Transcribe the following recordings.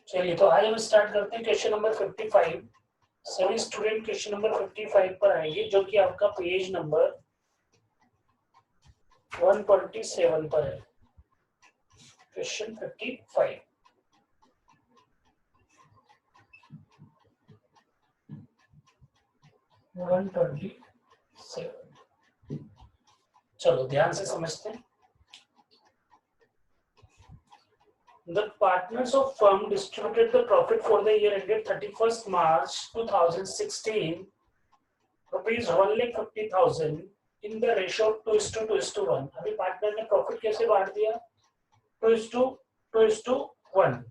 चलिए तो आज हम स्टार्ट करते हैं क्वेश्चन नंबर 55। सभी स्टूडेंट क्वेश्चन नंबर 55 पर आएंगे जो कि आपका पेज नंबर 127 पर है। क्वेश्चन 55 127। चलो ध्यान से समझते हैं। The partners of firm distributed the profit for the year ended 31st March 2016 rupees 1,50,000 in the ratio of 2:1. अभी पार्टनर ने प्रॉफिट कैसे बांट दिया? 2:1।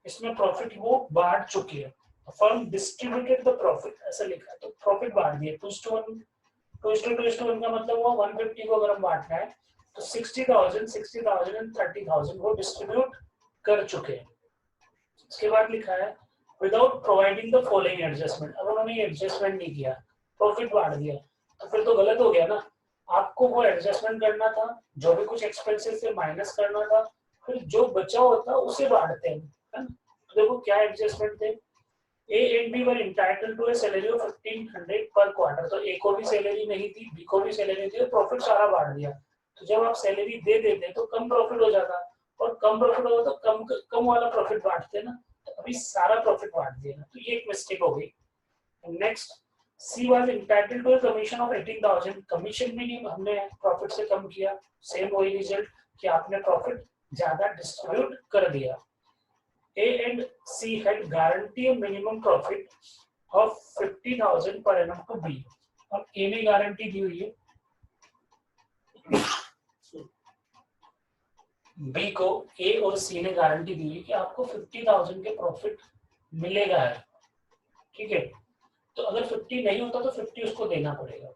इसमें प्रॉफिट वो बांट चुकी है। फर्म डिस्ट्रीब्यूटेड द प्रॉफिट ऐसा लिखा है तो प्रॉफिट बांट दिया 2:1। 2:1 का मतलब हुआ 150 को अगर हम बांटना है तो 60,000 60,000 एंड 30,000 वो डिस्ट्रीब्यूट कर चुके हैं। इसके बाद लिखा है without providing the following adjustment. अब उन्होंने एडजस्टमेंट नहीं किया, प्रॉफिट बांट दिया, तो फिर तो गलत हो गया ना। आपको वो एडजस्टमेंट करना था, जो भी कुछ एक्सपेंसेस से माइनस करना था, फिर जो बचा होता उसे बांटते हैं, है ना। तो देखो क्या एडजस्टमेंट थे। A and B were entitled to a salary of 1500 पर क्वार्टर। तो A को भी सैलरी नहीं थी, B को भी सैलरी थी, प्रॉफिट सारा बांट दिया। तो जब आप सैलरी दे देते तो कम प्रॉफिट हो जाता, और कम प्रॉफिट होगा तो कम कम वाला प्रॉफिट बांटते ना। तो अभी सारा प्रॉफिट बांट दिया ना, तो ये एक मिस्टेक हो गई। Next, C was entitled to a commission of 18,000। Commission भी नहीं हमने प्रॉफिट से कम किया, सेम वही रिजल्ट कि आपने प्रॉफिट ज्यादा डिस्ट्रीब्यूट कर दिया। A and C had guarantee a minimum profit of 50,000 per annum to B। अब A ने गारंटी दी हुई है B को, A और C ने गारंटी दी हुई कि आपको 50,000 के प्रॉफिट मिलेगा है, ठीक है। तो अगर 50 नहीं होता तो 50 उसको देना पड़ेगा।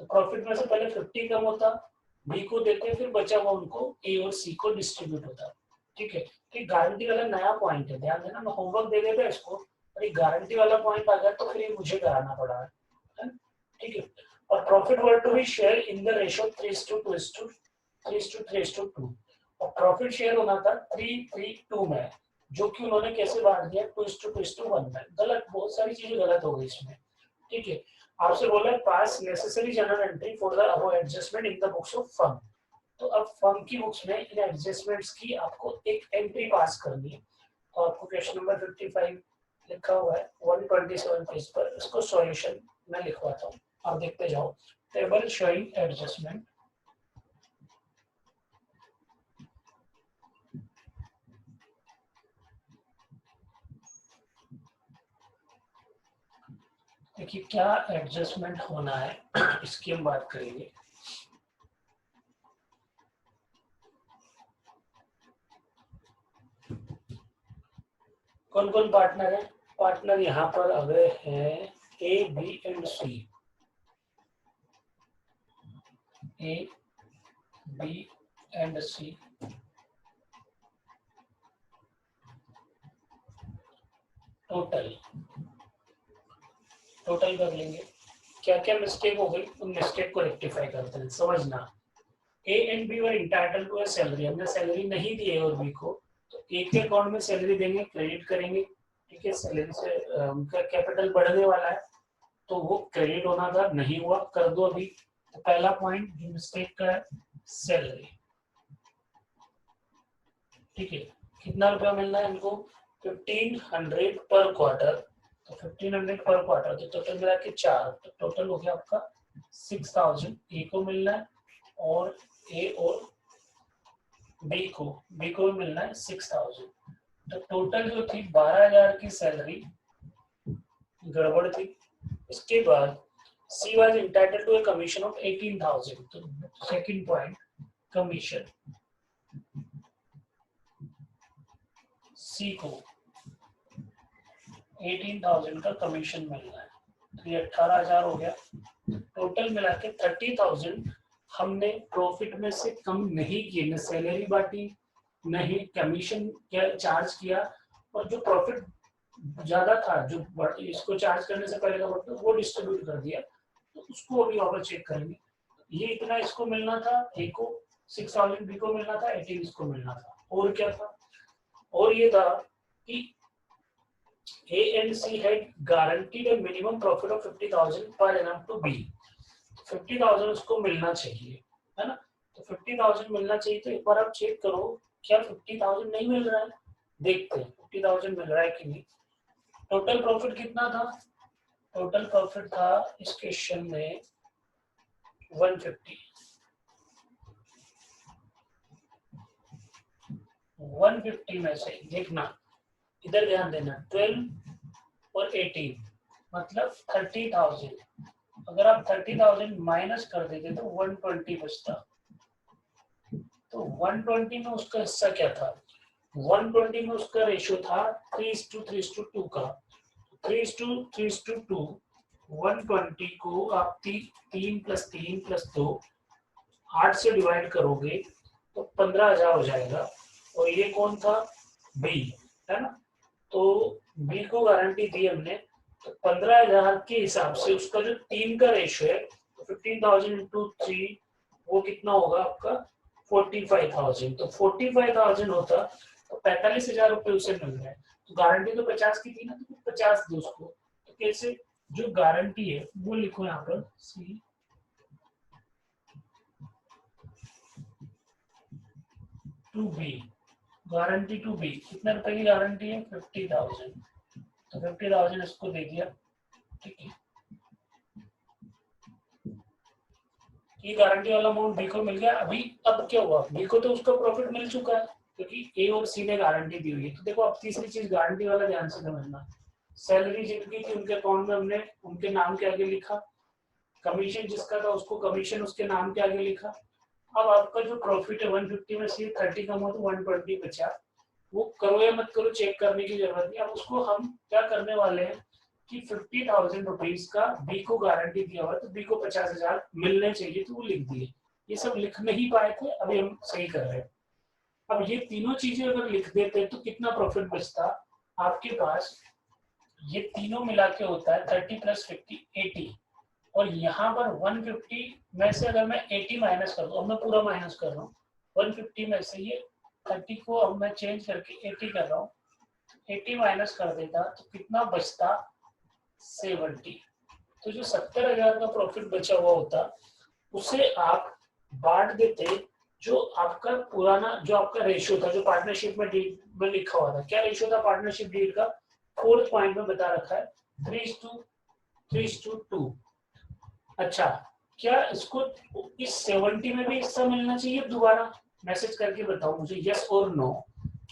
तो प्रॉफिट में से पहले 50 कम होता, B को देते, फिर बचा हुआ उनको A और C को डिस्ट्रीब्यूट होता, ठीक है। तो गारंटी वाला नया पॉइंट है, ध्यान देना। मैं होमवर्क दे देता इसको, और गारंटी वाला पॉइंट आ गया तो फिर ये मुझे कराना पड़ा है, ठीक है। और profit were to be share in the ratio 3:2 और प्रॉफिट शेयर होना था 3:2 में, जो कि उन्होंने कैसे बांट दिया 2:1 में। गलत, बहुत सारी चीजें गलत हो गई इसमें, ठीक है। आपसे बोला है पास necessary general entry for the above adjustment in the books of firm. तो अब फर्म की बुक्स में इन एडजस्टमेंट्स की आपको एक एंट्री पास करनी है। तो आपको क्वेश्चन नंबर 55 लिखा हुआ है 127 पेज पर, इसको सॉल्यूशन मैं लिखवाता हूँ, आप देखते जाओ। Table showing adjustment. देखिए क्या एडजस्टमेंट होना है इसकी हम बात करेंगे। कौन कौन पार्टनर है? पार्टनर यहाँ पर आ गए हैं A, B and C। A, B and C। Total कर लेंगे। क्या क्या मिस्टेक हो गई, उन मिस्टेक को रेक्टिफाई करते हैं। समझना, A and B were entitled to a salary. हमने सैलरी नहीं दी है और B को, तो A के अकाउंट में सैलरी देंगे, क्रेडिट करेंगे, ठीक है। सैलरी से उनका कैपिटल बढ़ने वाला है तो वो क्रेडिट होना था, नहीं हुआ, कर दो अभी। तो पहला पॉइंट जो मिस्टेक का है, सैलरी, ठीक है। कितना रुपया मिलना है इनको? 1500 पर क्वार्टर। तो 1500 पर क्वार्टर, तो टोटल मिला के 4, तो टोटल हो गया आपका 6000 ए को मिलना है, और ए और बी को भी मिलना है 6000। तो टोटल जो थी 12,000 की सैलरी गड़बड़ थी। इसके बाद C was entitled to a commission of 18,000। तो सेकंड पॉइंट, कमीशन, सी को 18,000 का कमीशन मिलना है, तो ये 18,000 हो गया। टोटल मिला के 30,000 हमने प्रॉफिट में से कम नहीं किए, न सैलरी बांटी, नहीं कमीशन चार्ज किया, और जो प्रॉफिट ज्यादा था, जो इसको चार्ज करने से पहले का प्रॉफिट, वो डिस्ट्रीब्यूट कर दिया। तो उसको अभी वापस चेक करेंगे। ये इतना इसको मिलना था, ए को 6,000, बी को मिलना था 18, इसको मिलना था। और क्या था? और ये था कि A and C had guaranteed a minimum profit of 50,000 per annum to B. 50,000 उसको मिलना चाहिए, है ना? तो 50,000 मिलना चाहिए, तो एक बार आप चेक करो क्या 50,000 नहीं मिल रहा है, देखते हैं 50,000 मिल रहा है कि नहीं। टोटल प्रॉफिट कितना था? टोटल प्रॉफिट था इस क्वेश्चन में 150। 150 में से देखना, इधर ध्यान देना, 12 और 18 मतलब 30,000। अगर आप 30,000 माइनस कर देते तो 120 बचता। तो 120 में उसका हिस्सा क्या था? 120 में उसका रेशियो था 3:3:2 का। 3:3:2 120 को आप 3 + 3 + 2 8 से डिवाइड करोगे तो 15,000 हो जाएगा। और ये कौन था? बी, है ना? तो बी को गारंटी दी हमने, तो 15,000 के हिसाब से उसका जो 3 का रेशियो है, तो 15,000 × 3 वो कितना होगा आपका? 45,000। तो 45,000 होता तो 45,000 रुपए उसे मिल रहा है। तो गारंटी तो 50 की थी ना, तो 50 दो उसको। तो कैसे? जो गारंटी है वो लिखो यहाँ पर C to B, guarantee to be कितने रुपए की गारंटी है? 50,000। तो 50,000 इसको दे दिया, ठीक है। ये गारंटी वाला अमाउंट बी को मिल गया। अभी अब क्या हुआ? बी को तो उसका प्रॉफिट मिल चुका है क्योंकि ए और सी ने गारंटी दी हुई है। तो देखो अब तीसरी चीज गारंटी वाला ध्यान से समझना। सैलरी जिनकी थी उनके अकाउंट में हमने उनके नाम के आगे लिखा, कमीशन जिसका था उसको कमीशन उसके नाम के आगे लिखा। अब आपका जो प्रॉफिट है 150 में से 30 कम हो तो 120 बचा। वो करो या मत करो चेक करने की जरूरत नहीं। अब उसको हम क्या करने वाले हैं कि 50,000 रुपीज का बी को गारंटी दिया हुआ, तो बी को 50,000 मिलने चाहिए, तो वो लिख दिए। ये सब लिख नहीं पाए थे, अभी हम सही कर रहे हैं। अब ये तीनों चीजें अगर लिख देते तो कितना प्रॉफिट बचता आपके पास? ये तीनों मिला के होता है 30 + 50 80। और यहाँ पर 150 में से अगर मैं 80 माइनस कर दूं, अब मैं पूरा माइनस कर रहा हूँ, 150 में से ये 30 को अब मैं चेंज करके 80 कर रहा हूँ, 80 माइनस कर देता तो कितना बचता? 70। तो जो 70,000 का प्रॉफिट बचा हुआ होता उसे आप बांट देते। जो आपका पुराना जो आपका रेशियो था, जो पार्टनरशिप में डील में लिखा हुआ था, क्या रेशियो था पार्टनरशिप डील का? 4th पॉइंट में बता रखा है 3:2। अच्छा, क्या इसको इस 70 में भी हिस्सा मिलना चाहिए? दोबारा मैसेज करके बताओ मुझे यस और नो।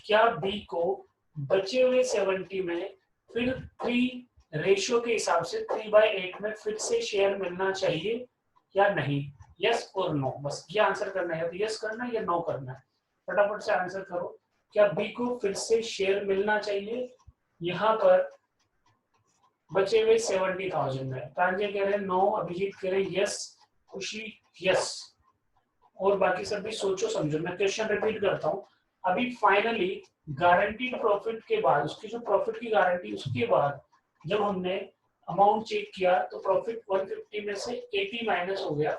क्या बी को बचे हुए 70 में फिर 3 रेशियो के हिसाब से 3/8 में फिर से शेयर मिलना चाहिए या नहीं? यस और नो, बस ये आंसर करना है। तो यस करना है या नो करना है? फटाफट से आंसर करो। क्या बी को फिर से शेयर मिलना चाहिए यहाँ पर बचे हुए 70,000 में? प्रांजल कह रहे हैं नो, अभिजीत कह रहे हैं यस, खुशी यस, और बाकी सब भी सोचो समझो। मैं क्वेश्चन रिपीट करता हूँ। अभी फाइनली गारंटीड प्रॉफिट के बाद, उसकी जो प्रॉफिट की गारंटी, उसके बाद जब हमने अमाउंट चेक किया तो प्रॉफिट 150 में से 80 माइनस हो गया,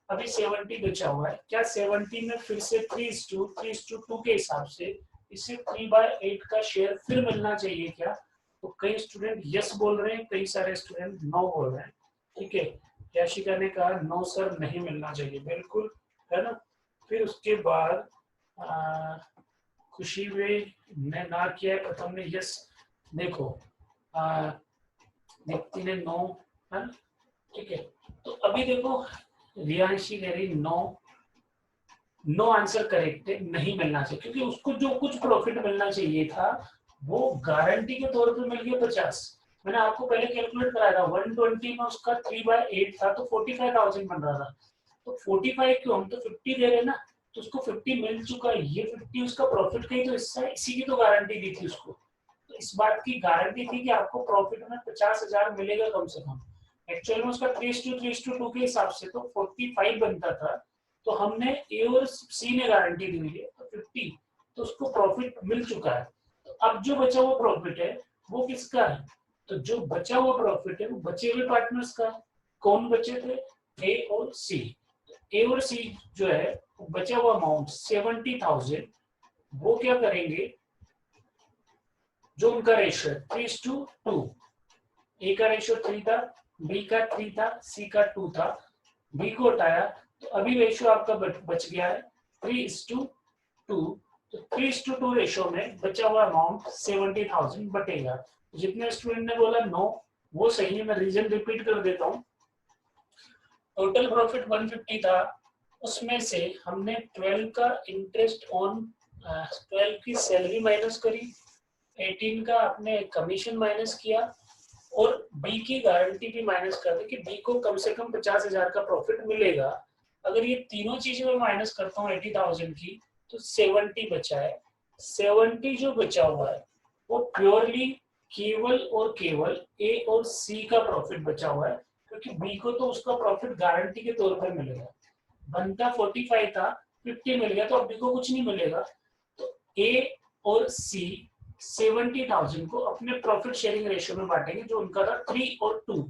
अभी 70 बचा हुआ है। क्या 70 में फिर से 3:2 के हिसाब से इसे 3/8 का शेयर फिर मिलना चाहिए क्या? तो कई स्टूडेंट यस बोल रहे हैं, कई सारे स्टूडेंट नो बोल रहे हैं। ठीक है, याशिका ने कहा नो सर नहीं मिलना चाहिए, बिल्कुल, है ना। फिर उसके बाद खुशी ने ना किया है, प्रथम ने यस। देखो दीप्ति ने नो, है ना। ठीक है, तो अभी देखो रियांशी कह रही नो आंसर करेक्ट है, नहीं मिलना चाहिए, क्योंकि उसको जो कुछ प्रॉफिट मिलना चाहिए था वो गारंटी के तौर पे मिल गया 50। मैंने आपको पहले कैलकुलेट कराया था, 120 में उसका 3/8 था तो 45,000 बन रहा था। तो 45 क्यों, हम तो 50 दे रहे ना, तो उसको 50 मिल चुका है। ये 50 उसका प्रॉफिट का ही तो हिस्सा है, इसी की तो गारंटी दी थी उसको। तो इस बात की गारंटी थी कि आपको प्रॉफिट में 50,000 मिलेगा कम से कम। एक्चुअल में उसका 3:2 के हिसाब से तो 45 बनता था, तो हमने ए और सी ने गारंटी दी हुई है तो 50, तो उसको प्रॉफिट मिल चुका है। तो अब जो बचा हुआ प्रॉफिट है वो किसका है? तो जो बचा हुआ प्रॉफिट है वो बचे हुए पार्टनर्स का। कौन बचे थे? ए और सी। ए और सी जो है बचा हुआ अमाउंट 70,000, वो क्या करेंगे, जो उनका रेशियो है 3:2, ए का रेशियो 3 था, बी का 3 था, सी का 2 था, बी को हटाया तो अभी रेशियो आपका बच गया है 3:2। तो 3:2 रेशियो में बचा हुआ अमाउंट 70,000 बटेगा। जितने स्टूडेंट ने बोला नो वो सही है, मैं रीजन रिपीट कर देता हूँ। टोटल प्रॉफिट 150 था, उसमें से हमने 12 का इंटरेस्ट ऑन 12 की सैलरी माइनस करी, 18 का आपने कमीशन माइनस किया और बी की गारंटी भी माइनस कर दी कि बी को कम से कम 50,000 का प्रॉफिट मिलेगा। अगर ये तीनों चीजें मैं माइनस करता हूँ 80,000 की तो 70 बचा है। 70 जो बचा हुआ है वो प्योरली केवल और केवल ए और सी का प्रॉफिट बचा हुआ है, क्योंकि बी को तो उसका प्रॉफिट गारंटी के तौर पर मिलेगा। बनता 45 था, 50 मिल गया तो अब बी को कुछ नहीं मिलेगा। तो ए और सी 70,000 को अपने प्रॉफिट शेयरिंग रेशियो में बांटेंगे, जो उनका था 3 और 2,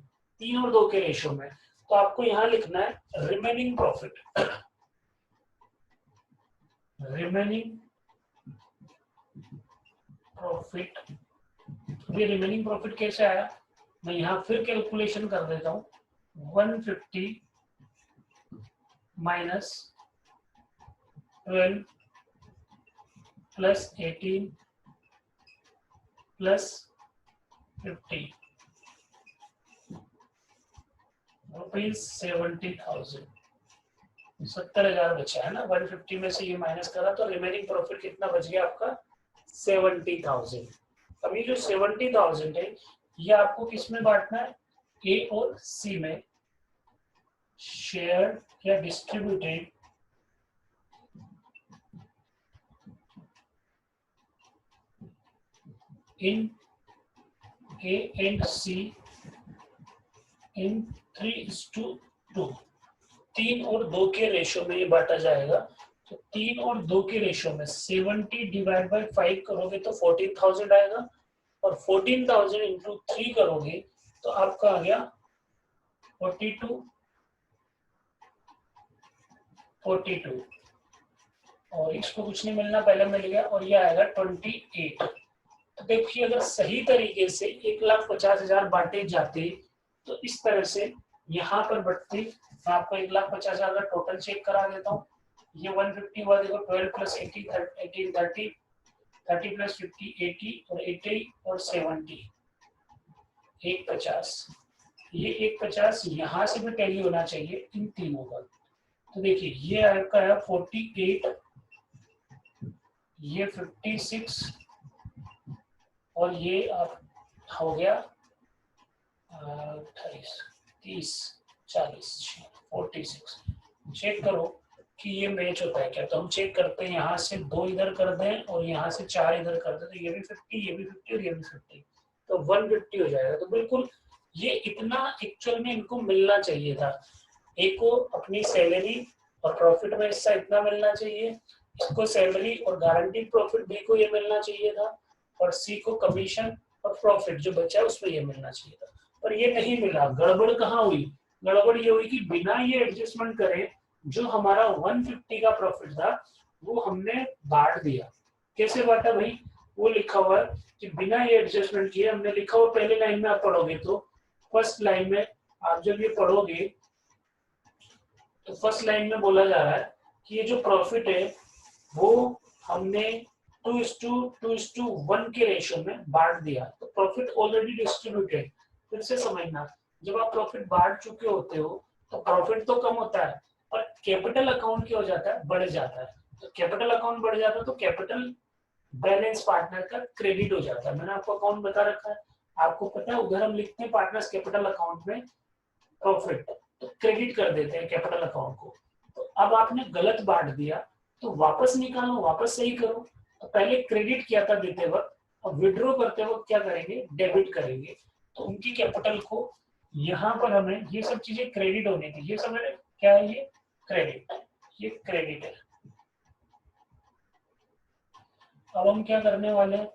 3 और 2 के रेशियो में। तो आपको यहां लिखना है रिमेनिंग प्रॉफिट। रिमेनिंग प्रॉफिट, ये रिमेनिंग प्रॉफिट कैसे आया, मैं यहां फिर कैलकुलेशन कर देता हूं। 150 माइनस 12 प्लस 18 प्लस 50 रुपीज 70,000, 70,000 बचा है ना। 150 में से ये माइनस करा तो रिमेनिंग प्रॉफिट कितना बच गया आपका 70,000। अब ये जो 70,000 है ये आपको किस में बांटना है, ए और सी में, शेयर या डिस्ट्रीब्यूटेड इन ए एंड सी इन 3:2, 3 और 2 के रेशियो में ये बांटा जाएगा। तो 3 और 2 के रेशियो में 70 डिवाइड बाय 5 करोगे तो 14,000 आएगा, और 14,000 इंटू 3 करोगे तो आपका आ गया 42, और इसको कुछ नहीं मिलना, पहले मिल गया, और ये आएगा 28। तो देखिए अगर सही तरीके से 1,50,000 बांटे जाते तो इस तरह से यहाँ पर बढ़ते। मैं आपको 1,50,000 का टोटल चेक करा देता हूँ। ये 150 हुआ, देखो 12 प्लस 18 30, 30 प्लस 50 80, और 80 और 70 150। ये 150 यहाँ से भी टैली होना चाहिए इन तीनों का। तो देखिए ये आपका है 48, ये 56, और ये आप हो गया 28, 30, 40, 46। चेक करो कि ये मैच होता है क्या। तो हम चेक करते हैं, यहाँ से 2 इधर कर दें और यहाँ से 4 इधर कर दें, तो ये भी 50, ये भी 50 और ये भी 50, तो 150 हो जाएगा। तो बिल्कुल ये इतना एक्चुअल में इनको मिलना चाहिए था। ए को अपनी सैलरी और प्रॉफिट में हिस्सा इतना मिलना चाहिए, इसको सैलरी और गारंटीड प्रॉफिट बी को ये मिलना चाहिए था, और सी को कमीशन और प्रॉफिट जो बचा उसमें ये मिलना चाहिए था, पर ये नहीं मिला। गड़बड़ कहाँ हुई, गड़बड़ ये हुई कि बिना ये एडजस्टमेंट करे जो हमारा 150 का प्रॉफिट था वो हमने बांट दिया। कैसे बांटा भाई, वो लिखा हुआ है कि बिना ये एडजस्टमेंट किए हमने लिखा हुआ, पहले लाइन में आप पढ़ोगे तो फर्स्ट लाइन में आप जब ये पढ़ोगे तो फर्स्ट लाइन में बोला जा रहा है कि ये जो प्रॉफिट है वो हमने 2:1 के रेशियो में बांट दिया। तो प्रॉफिट ऑलरेडी डिस्ट्रीब्यूटेड। फिर से समझना, जब आप प्रॉफिट बांट चुके होते हो तो प्रॉफिट तो कम होता है और कैपिटल अकाउंट क्या हो जाता है, बढ़ जाता है। तो कैपिटल अकाउंट बढ़ जाता है तो कैपिटल बैलेंस पार्टनर का क्रेडिट हो जाता है। मैंने आपको अकाउंट बता रखा है, आपको पता है उधर हम लिखते हैं पार्टनर्स कैपिटल अकाउंट में प्रॉफिट, तो क्रेडिट कर देते हैं कैपिटल अकाउंट को। तो अब आपने गलत बांट दिया तो वापस निकालो, वापस सही करो। तो पहले क्रेडिट किया था देते वक्त, अब विड्रॉ करते वक्त क्या करेंगे, डेबिट करेंगे। तो उनकी कैपिटल को यहाँ पर हमें ये सब चीजें क्रेडिट होनी थी। ये सब क्या है, ये क्रेडिट, ये क्रेडिट है। अब हम क्या करने वाले हैं,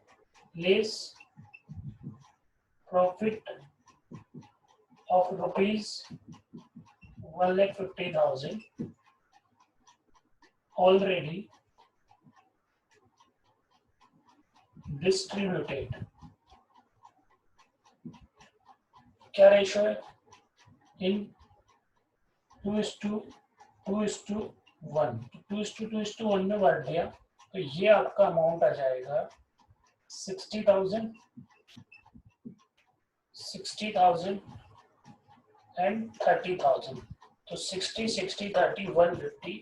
less profit of ₹1,50,000 already distributed क्या रेशो है, इन 2:1, 2:1 में बांट दिया तो ये आपका अमाउंट आ जाएगा 60,000 एंड 30,000। तो 60 60 30 150।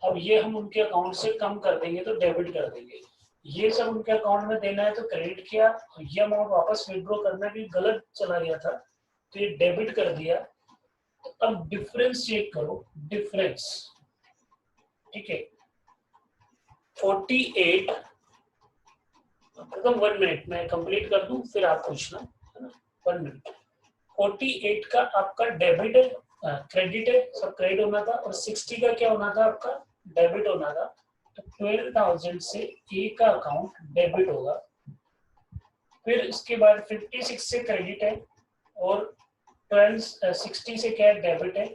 अब ये हम उनके अकाउंट से कम कर देंगे तो डेबिट कर देंगे। ये सब उनके अकाउंट में देना है तो क्रेडिट किया, और ये अमाउंट वापस विड्रॉ करना भी गलत चला गया था तो ये डेबिट कर दिया। तो अब डिफरेंस चेक करो, डिफरेंस, ठीक है। 48, एकदम 1 मिनट में कंप्लीट कर दूं फिर आप पूछना, है ना, 1 मिनट। 48 का आपका डेबिट है, क्रेडिट है, सब क्रेडिट होना था, और 60 का क्या होना था, आपका डेबिट होना था। तो 12,000 से ए का अकाउंट डेबिट होगा। फिर इसके बाद 56 से क्रेडिट है और 60 से क्या डेबिट है।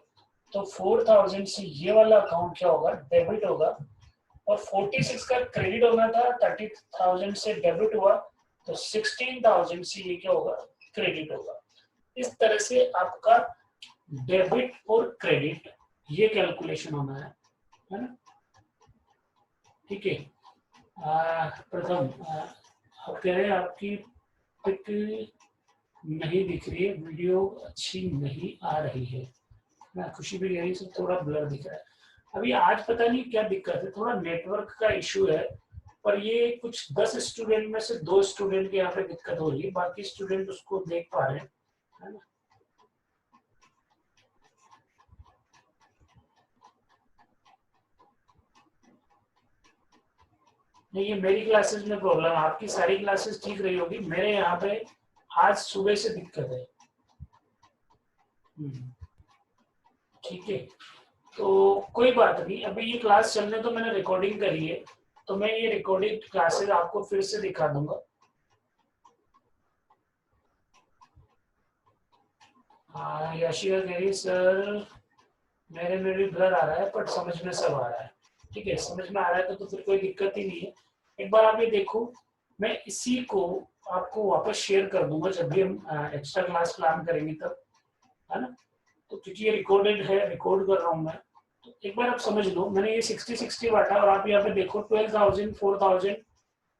तो 4,000 से ये वाला अकाउंट क्या होगा, डेबिट होगा। और 46 का क्रेडिट होना था, 30,000 से डेबिट हुआ, तो 16,000 से ये क्या होगा, क्रेडिट होगा। इस तरह से आपका डेबिट और क्रेडिट ये कैलकुलेशन होना है ना, ठीक है। प्रथम आप कह रहे हैं आपकी पिक नहीं दिख रही है, वीडियो अच्छी नहीं आ रही है ना, खुशी भी कह रही है थोड़ा ब्लर दिख रहा है। अभी आज पता नहीं क्या दिक्कत है, थोड़ा नेटवर्क का इशू है, पर ये कुछ 10 स्टूडेंट में से 2 स्टूडेंट के यहाँ पे दिक्कत हो रही है, बाकी स्टूडेंट उसको देख पा रहे हैं, है ना। नहीं, ये मेरी क्लासेस में प्रॉब्लम है, आपकी सारी क्लासेस ठीक रही होगी, मेरे यहाँ पे आज सुबह से दिक्कत है। ठीक है, तो कोई बात नहीं, अभी ये क्लास चलने तो मैंने रिकॉर्डिंग करी है, तो मैं ये रिकॉर्डिंग क्लासेस आपको फिर से दिखा दूंगा। हाँ, यशिका कह रही सर मेरे में भी ब्लर आ रहा है पर समझ में सब आ रहा है। ठीक है, समझ में आ रहा है तो फिर कोई दिक्कत ही नहीं है। एक बार आप ये देखो, मैं इसी को आपको वापस शेयर कर दूंगा जब भी हम एक्स्ट्रा क्लास प्लान करेंगे तब, है ना। तो क्योंकि ये रिकॉर्डेड है, रिकॉर्ड कर रहा हूँ मैं, तो एक बार आप समझ लो, मैंने ये 60-60 बांटा और आप यहाँ पे देखो 12,000 4,000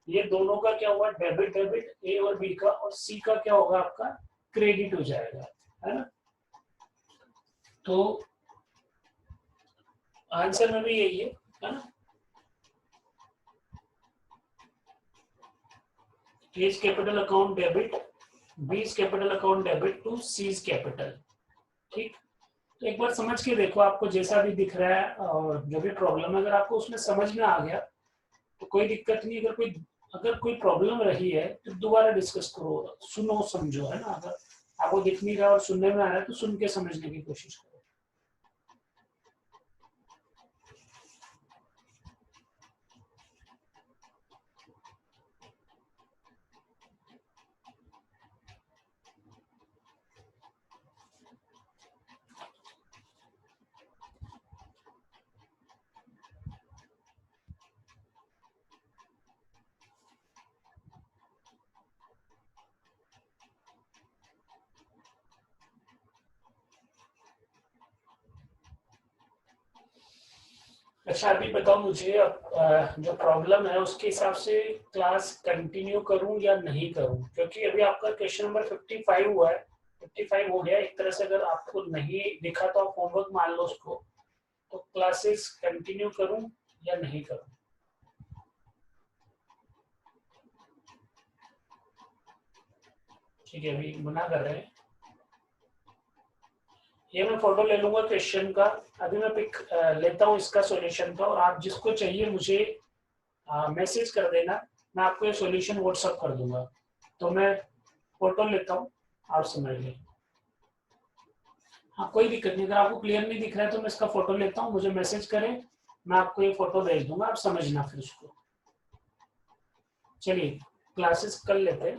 ये दोनों का क्या हुआ, डेबिट डेबिट, ए और बी का, और सी का क्या होगा आपका, क्रेडिट हो जाएगा, है ना। तो आंसर में भी यही है ना। A's capital account debit, B's capital account debit to C's capital, ठीक। तो एक बार समझ के देखो, आपको जैसा भी दिख रहा है और जो भी प्रॉब्लम है, अगर आपको उसमें समझ में आ गया तो कोई दिक्कत नहीं। अगर कोई प्रॉब्लम रही है तो दोबारा डिस्कस करो, सुनो समझो, है ना। अगर आपको दिख नहीं रहा और सुनने में आ रहा है तो सुन के समझने की कोशिश करो। अच्छा, अभी बताओ मुझे, अब जो प्रॉब्लम है उसके हिसाब से क्लास कंटिन्यू करूं या नहीं करूं, क्योंकि अभी आपका क्वेश्चन नंबर 55 हुआ है, 55 हो गया एक तरह से। अगर आपको नहीं दिखा तो आप होमवर्क मान लो उसको, तो क्लासेस कंटिन्यू करूं या नहीं करूं। ठीक है, अभी मना कर रहे हैं। ये मैं फोटो ले लूंगा क्वेश्चन का, अभी मैं पिक लेता हूँ इसका सॉल्यूशन का, और आप जिसको चाहिए मुझे मैसेज कर देना, मैं आपको ये सॉल्यूशन व्हाट्सअप कर दूंगा। तो मैं फोटो लेता हूँ, आप समझ लें। हाँ, कोई दिक्कत नहीं, अगर आपको क्लियर नहीं दिख रहा है तो मैं इसका फोटो लेता हूँ, मुझे मैसेज करें, मैं आपको ये फोटो भेज दूंगा, आप समझना फिर उसको। चलिए क्लासेस कर लेते हैं,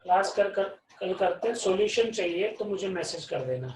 क्लास कल करते हैं। सॉल्यूशन चाहिए तो मुझे मैसेज कर देना।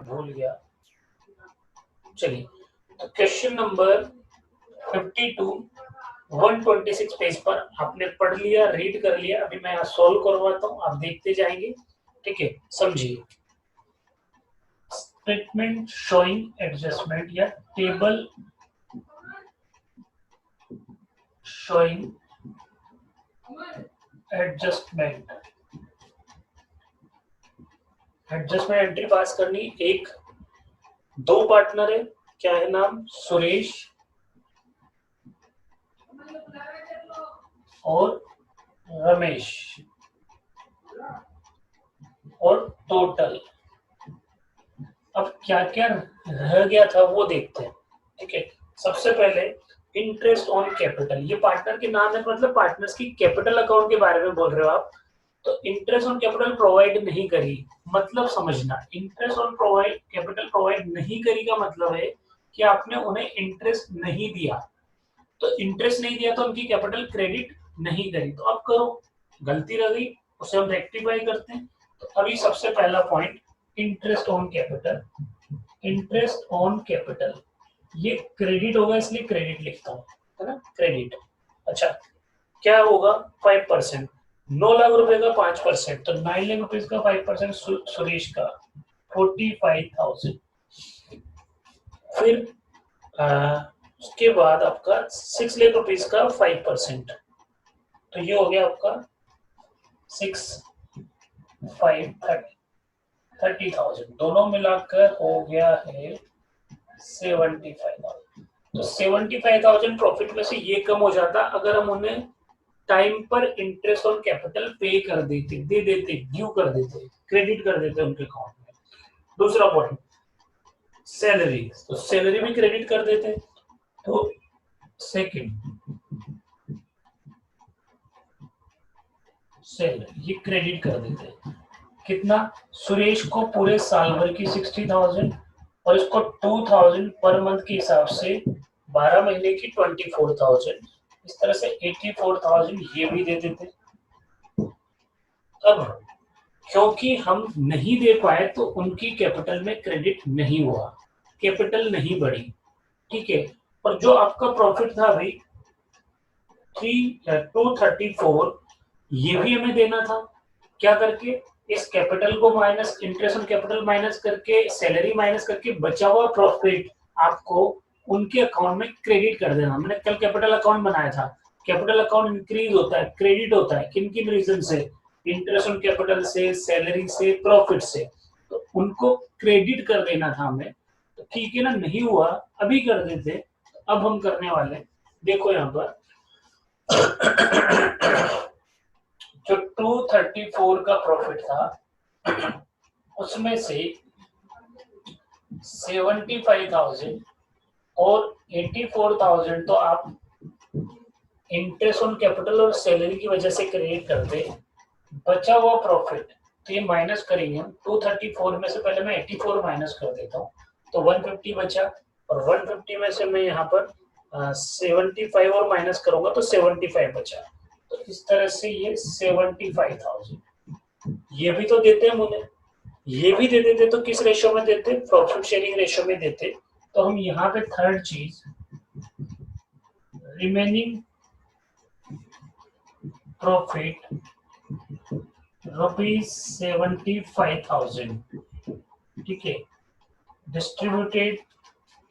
भूल गया। चलिए, तो क्वेश्चन नंबर 52 126 पेज पर आपने पढ़ लिया, रीड कर लिया। अभी मैं यहाँ सॉल्व करवाता हूँ, आप देखते जाएंगे। ठीक है, समझिए। स्टेटमेंट शोइंग एडजस्टमेंट या टेबल शोइंग एडजस्टमेंट एंट्री पास करनी। एक दो पार्टनर है, क्या है नाम, सुरेश और रमेश, और टोटल। अब क्या क्या रह गया था वो देखते हैं। ठीक है, सबसे पहले इंटरेस्ट ऑन कैपिटल, ये पार्टनर के नाम है, मतलब पार्टनर्स की कैपिटल अकाउंट के बारे में बोल रहे हो आप। तो इंटरेस्ट ऑन कैपिटल प्रोवाइड नहीं करी, मतलब समझना, इंटरेस्ट ऑन कैपिटल प्रोवाइड नहीं करी का मतलब है कि आपने उन्हें इंटरेस्ट नहीं दिया। तो इंटरेस्ट नहीं दिया तो उनकी कैपिटल क्रेडिट नहीं करी। तो अब करो, गलती रह गई, उसे हम रेक्टिफाई करते हैं। तो अभी सबसे पहला point, interest on capital. Interest on capital ये क्रेडिट होगा, इसलिए क्रेडिट लिखता हूँ, है ना, क्रेडिट। अच्छा, क्या होगा, 5%। 9 लाख रुपए का 5%, तो 9 लाख रुपए का 5%, सुरेश का 45,000। फिर उसके बाद आपका 6 लाख रुपीज का 5%, तो ये हो गया आपका 30,000। दोनों मिलाकर हो गया है 75,000। तो 75,000 प्रॉफिट में से ये कम हो जाता अगर हम उन्हें टाइम पर इंटरेस्ट ऑन कैपिटल पे कर देते, दे देते, ड्यू कर देते, क्रेडिट कर देते उनके अकाउंट में। दूसरा पॉइंट, सैलरी, तो सैलरी भी क्रेडिट कर देते। तो सेकंड, सैलरी ये क्रेडिट कर देते। कितना, सुरेश को पूरे साल भर की 60,000 और इसको 2,000 पर मंथ के हिसाब से 12 महीने की 24,000, इस तरह से 84,000 ये भी दे देते। अब क्योंकि हम नहीं दे पाए तो उनकी कैपिटल में क्रेडिट नहीं हुआ, कैपिटल नहीं बढ़ी। ठीक है, और जो आपका प्रॉफिट था भाई 234, ये भी हमें देना था। क्या करके, इस कैपिटल को minus, interest on capital minus करके, सैलरी माइनस करके, बचा हुआ प्रॉफिट आपको उनके अकाउंट में क्रेडिट कर देना। हमने कल कैपिटल अकाउंट बनाया था, कैपिटल अकाउंट इंक्रीज होता है, क्रेडिट होता है किन किन रीजन से, इंटरेस्ट ऑन कैपिटल से, सैलरी से, प्रॉफिट से। तो उनको क्रेडिट कर देना था हमें। तो ठीक है ना, नहीं हुआ, अभी कर देते। अब हम करने वाले, देखो यहाँ पर जो 234 का प्रॉफिट था उसमें से 75,000 और 84,000 तो आप इंटरेस्ट ऑन कैपिटल और सैलरी की वजह से क्रेडिट करते। बचा हुआ प्रॉफिट तो ये माइनस करेंगे हम, 234 में से पहले मैं 84 माइनस कर देता हूँ, तो 150 बचा, और 150 में से मैं यहाँ पर 75 और माइनस करूंगा तो 75 बचा। तो इस तरह से ये 75,000 ये भी तो देते हैं मुझे, ये भी दे देते तो किस रेशियो में देते, प्रॉफिट शेयरिंग रेशियो में देते। तो हम यहाँ पे थर्ड चीज, रिमेनिंग प्रॉफिट ₹75,000, ठीक है, डिस्ट्रीब्यूटेड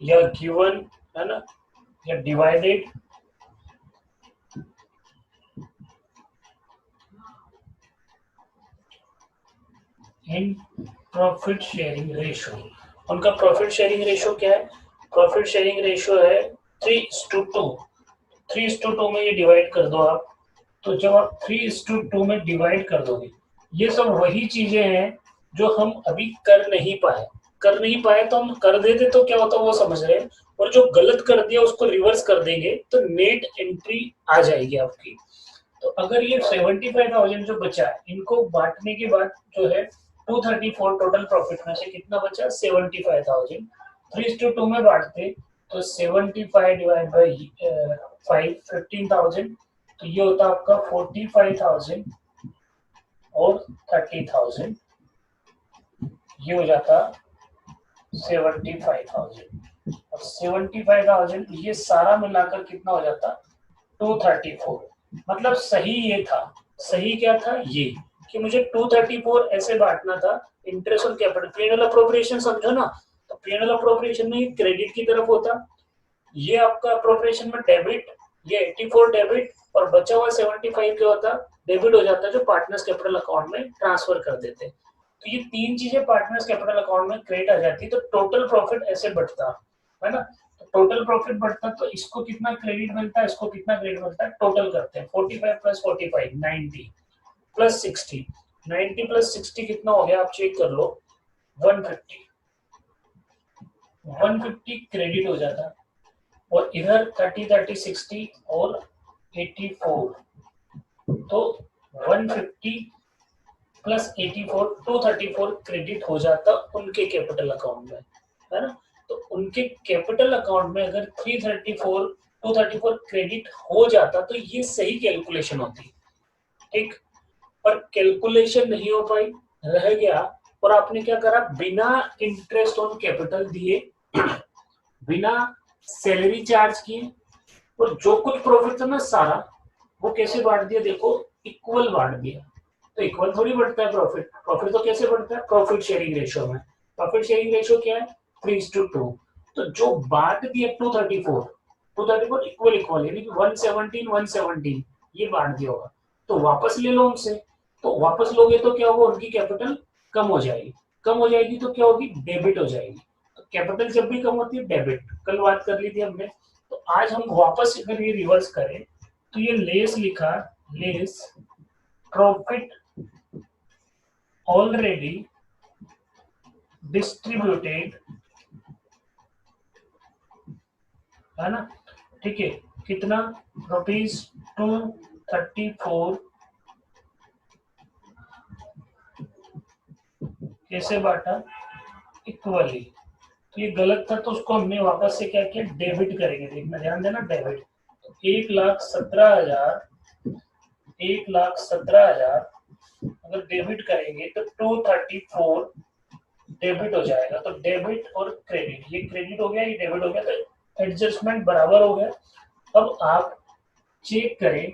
या गिवन, है ना, या divided in profit sharing ratio. उनका प्रॉफिट शेयरिंग रेशियो क्या है, प्रॉफिट शेयरिंग रेशियो है 3:2। 3:2 में ये डिवाइड कर दो आप। तो जब आप 3:2 में डिवाइड कर दोगे, ये सब वही चीजें हैं जो हम अभी कर नहीं पाए तो हम कर देते तो क्या होता है वो समझ रहे हैं, और जो गलत कर दिया उसको रिवर्स कर देंगे तो नेट एंट्री आ जाएगी आपकी। तो अगर ये 75,000 जो बचा है, इनको बांटने के बाद जो है 234 टोटल प्रॉफिट में से कितना बचा, 75,000। 3:2 में बांटते तो 75 डिवाइड बाई 5, 15,000, तो ये होता आपका 45,000 और 30,000, ये हो जाता 75,000 और 75,000 ये सारा मिलाकर कितना हो जाता 234। मतलब सही ये था, सही क्या था ये कि मुझे 234 ऐसे बांटना था। Interest on capital PNL appropriation समझो ना, तो पीएनएल अप्रोप्रिएशन में क्रेडिट की तरफ होता, ये आपका अप्रोप्रिएशन में डेबिट, ये 84 डेबिट और बचा हुआ 75 क्या होता डेबिट हो जाता है जो पार्टनर्स कैपिटल अकाउंट में ट्रांसफर कर देते। तो ये तीन चीजें पार्टनर्स कैपिटल अकाउंट में क्रेडिट आ जाती तो टोटल प्रॉफिट ऐसे बढ़ता है ना। तो टोटल प्रॉफिट बढ़ता तो इसको कितना क्रेडिट मिलता है, इसको कितना क्रेडिट मिलता है, टोटल करते हैं 45 प्लस 45 90 प्लस 60, 90 प्लस 60 कितना हो गया आप चेक कर लो 150, 150 क्रेडिट हो जाता है और इधर 30 30 60 और 84 तो 150 प्लस 84 234 क्रेडिट हो जाता उनके कैपिटल अकाउंट में, है ना। तो उनके कैपिटल अकाउंट में अगर 334 234 क्रेडिट हो जाता तो ये सही कैलकुलेशन होती, ठीक। पर कैलकुलेशन नहीं हो पाई, रह गया। और आपने क्या करा, बिना इंटरेस्ट ऑन कैपिटल दिए, बिना सैलरी चार्ज किए और जो कुछ प्रॉफिट था ना सारा वो कैसे बांट दिया, देखो इक्वल बांट दिया। तो इक्वल थोड़ी बढ़ता है प्रॉफिट, प्रॉफिट तो कैसे बढ़ता है प्रॉफिट शेयरिंग रेशियो में। प्रॉफिट शेयरिंग रेशियो क्या है 3:2। तो जो बांट दिया 234 इक्वल इक्वल यानी कि 117 117 ये बांट दिया होगा। तो वापस ले लो उनसे, तो वापस लोगे तो क्या होगा उनकी कैपिटल कम हो जाएगी, कम हो जाएगी तो क्या होगी डेबिट हो जाएगी। तो कैपिटल जब भी कम होती है डेबिट, कल बात कर ली थी हमने। तो आज हम वापस अगर ये रिवर्स करें तो ये लेस लिखा, लेस प्रॉफिट ऑलरेडी डिस्ट्रीब्यूटेड, है ना, ठीक है। कितना ₹234 कैसे बांटा इक्वली। तो ये गलत था तो उसको हमने वापस से क्या किया डेबिट करेंगे, देखना ध्यान देना डेबिट। 1,17,000 1,17,000 अगर डेबिट करेंगे तो 234 डेबिट हो जाएगा। तो डेबिट और क्रेडिट, ये क्रेडिट हो गया ये डेबिट हो गया, तो एडजस्टमेंट बराबर हो गया। अब आप चेक करें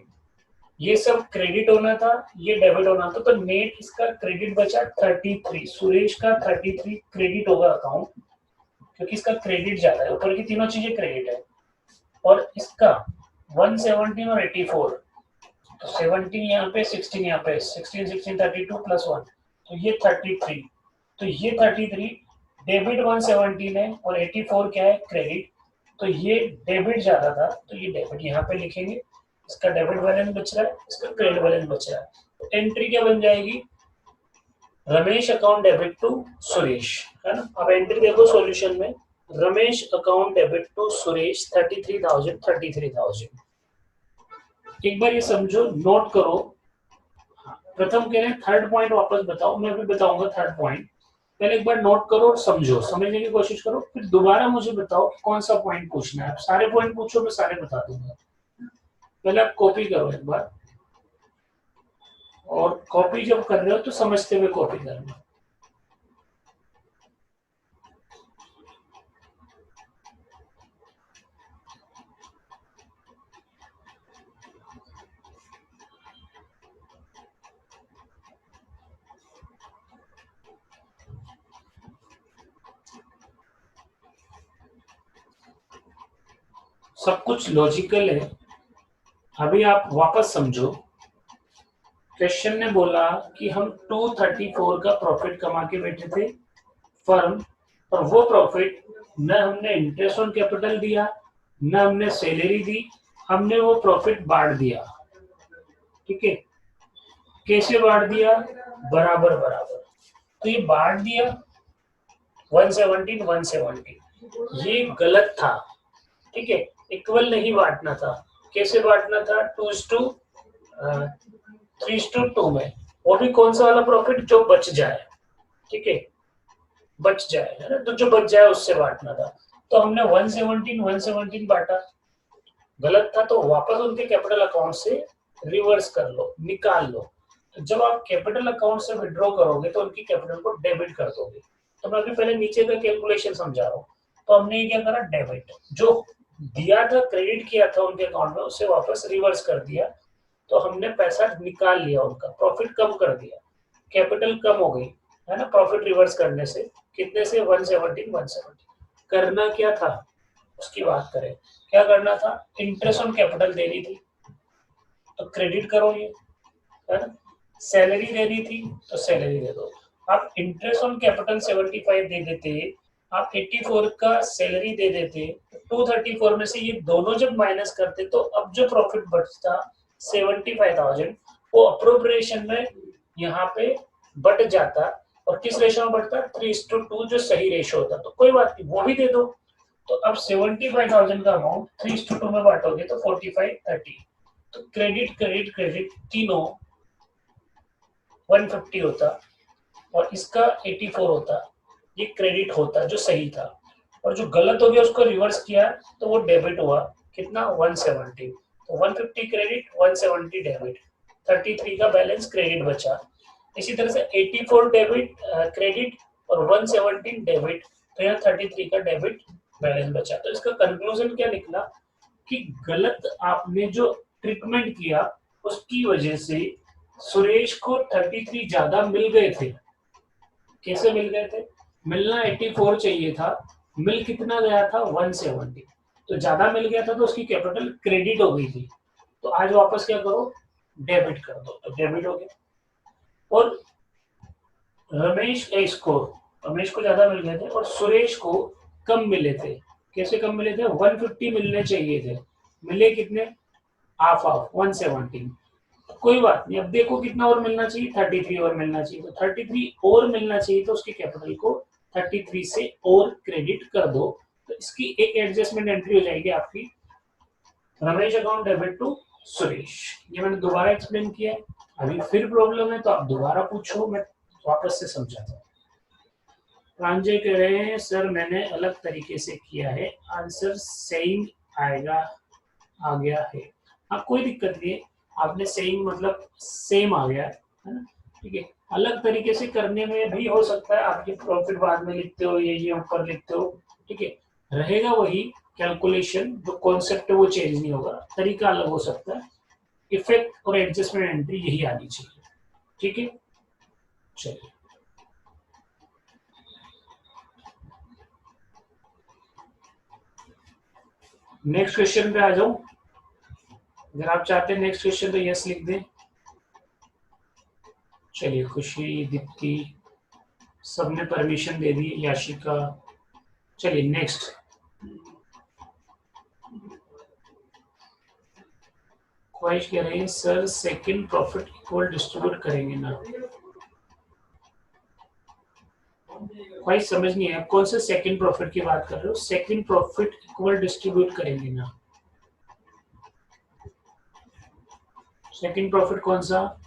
ये सब क्रेडिट होना था ये डेबिट होना था, तो नेट इसका क्रेडिट बचा 33, सुरेश का 33 क्रेडिट होगा अकाउंट क्योंकि इसका क्रेडिट ज्यादा है, ऊपर की तीनों चीजें क्रेडिट है। और इसका 117 और 84 तो 17 यहाँ पे 16 यहाँ पे 16 16 32 प्लस 1 तो ये 33, तो ये 33 डेबिट 117 है और 84 क्या है क्रेडिट। तो ये डेबिट ज्यादा था तो ये डेबिट यहाँ पे लिखेंगे, इसका डेबिट बैलेंस बच रहा है इसका क्रेडिट बैलेंस बच रहा है। तो एंट्री क्या बन जाएगी Ramesh account debit to Suresh, है ना। अब एंट्री देखो सॉल्यूशन में Ramesh account debit to Suresh 33,000। एक बार ये समझो नोट करो, प्रथम कह रहे हैं थर्ड पॉइंट वापस बताओ, मैं भी बताऊंगा थर्ड पॉइंट, पहले एक बार नोट करो और समझो, समझने की कोशिश करो, फिर दोबारा मुझे बताओ कि कौन सा पॉइंट पूछना है। आप सारे पॉइंट पूछो मैं सारे बता दूंगा। पहले आप कॉपी करो एक बार, और कॉपी जब कर रहे हो तो समझते हुए कॉपी करना। सब कुछ लॉजिकल है। अभी आप वापस समझो, क्वेश्चन ने बोला कि हम 234 का प्रॉफिट कमा के बैठे थे फर्म, और वो प्रॉफिट न हमने इंटरेस्ट ऑन कैपिटल दिया न हमने सैलरी दी, हमने वो प्रॉफिट बांट दिया, ठीक है। कैसे बांट दिया बराबर बराबर, तो ये बांट दिया 117 117 ये गलत था, ठीक है। इक्वल नहीं बांटना था, कैसे बांटना था 3:2 में, वो भी कौन सा वाला प्रॉफिट जो बच जाए, ठीक है, बच जाए, है ना, तो जो बच जाए उससे बांटना था। तो हमने 117 बांटा, गलत था तो वापस उनके कैपिटल अकाउंट से रिवर्स कर लो निकाल लो। तो जब आप कैपिटल अकाउंट से विड्रॉ करोगे तो उनकी कैपिटल को डेबिट कर दोगे, तो मैं अभी पहले नीचे का कैलकुलेशन समझा रहा हूँ। तो हमने ये क्या करा, डेबिट जो दिया था, क्रेडिट किया था उनके अकाउंट में, उसे वापस रिवर्स कर दिया। तो हमने पैसा निकाल लिया, उनका प्रॉफिट कम कर दिया, कैपिटल कम हो गई, है ना, प्रॉफिट रिवर्स करने से। कितने से, 170। करना क्या था उसकी बात करें, क्या करना था, इंटरेस्ट ऑन कैपिटल देनी थी, तो क्रेडिट करो ये, है ना। सैलरी देनी थी तो सैलरी दे दो। आप इंटरेस्ट ऑन कैपिटल 75 दे देते, आप 84 का सैलरी दे देते, 234 में से ये दोनों जब माइनस करते तो अब जो प्रॉफिट बचता 75,000, वो अप्रोप्रिएशन में यहाँ पे बढ़ जाता। और किस रेशो में बढ़ता, 3:2 जो सही रेशो होता। तो कोई बात नहीं, वो भी दे दो। तो अब 75,000 का अमाउंट 3:2 में बांटोगे तो 45:30। तो क्रेडिट क्रेडिट क्रेडिट तीनों 150 होता और इसका 84 होता। ये क्रेडिट होता जो सही था, और जो गलत हो गया उसको रिवर्स किया तो वो डेबिट हुआ। कितना, 170। तो 150 क्रेडिट, 170 डेबिट, 33 का बैलेंस क्रेडिट बचा। इसी तरह से 84 डेबिट क्रेडिट और 117 डेबिट, तो यहाँ 33 का डेबिट बैलेंस बचा। तो इसका कंक्लूजन क्या निकला कि गलत आपने जो ट्रीटमेंट किया उसकी वजह से सुरेश को 33 ज्यादा मिल गए थे। कैसे मिल गए थे, मिलना 84 चाहिए था, मिल कितना गया था, 170। तो ज्यादा मिल गया था तो उसकी कैपिटल क्रेडिट हो गई थी। तो आज वापस क्या करो, डेबिट कर दो, तो डेबिट हो गया। और रमेश को ज्यादा मिल गए थे और सुरेश को कम मिले थे। कैसे कम मिले थे, 150 मिलने चाहिए थे, मिले कितने, हाफ हाफ, 117। कोई बात नहीं, अब देखो कितना और मिलना चाहिए, 33 और मिलना चाहिए। तो 33 और मिलना चाहिए, तो उसकी कैपिटल को 33 से और क्रेडिट कर दो। तो इसकी एक एडजस्टमेंट एंट्री हो जाएगी आपकी, Ramesh account debit to Suresh. ये मैंने दोबारा एक्सप्लेन किया है। अभी फिर प्रॉब्लम है तो आप दोबारा पूछो, मैं वापस से समझाता हूँ। प्रांजय कह रहे हैं सर मैंने अलग तरीके से किया है, आंसर सेम आएगा, आ गया है। हाँ कोई दिक्कत नहीं है, आपने सेम मतलब सेम आ गया है ना, ठीक है। अलग तरीके से करने में भी हो सकता है, आपके प्रॉफिट बाद में लिखते हो, ये ऊपर लिखते हो, ठीक है, रहेगा वही कैलकुलेशन, जो कॉन्सेप्ट है वो चेंज नहीं होगा, तरीका अलग हो सकता है। इफेक्ट और एडजस्टमेंट एंट्री यही आनी चाहिए, ठीक है। चलिए नेक्स्ट क्वेश्चन पे आ जाऊं। अगर आप चाहते हैं नेक्स्ट क्वेश्चन तो यस लिख दें। चलिए खुशी, दीप्ति, सबने परमिशन दे दी, याशिका। चलिए नेक्स्ट। ख्वाहिश कह रहे हैं sir second profit equal distribute करेंगे ना, ख्वाहिश समझ नहीं है कौन सा सेकंड प्रॉफिट की बात कर रहे हो। सेकंड प्रॉफिट इक्वल डिस्ट्रीब्यूट करेंगे ना, सेकंड प्रॉफिट कौन सा,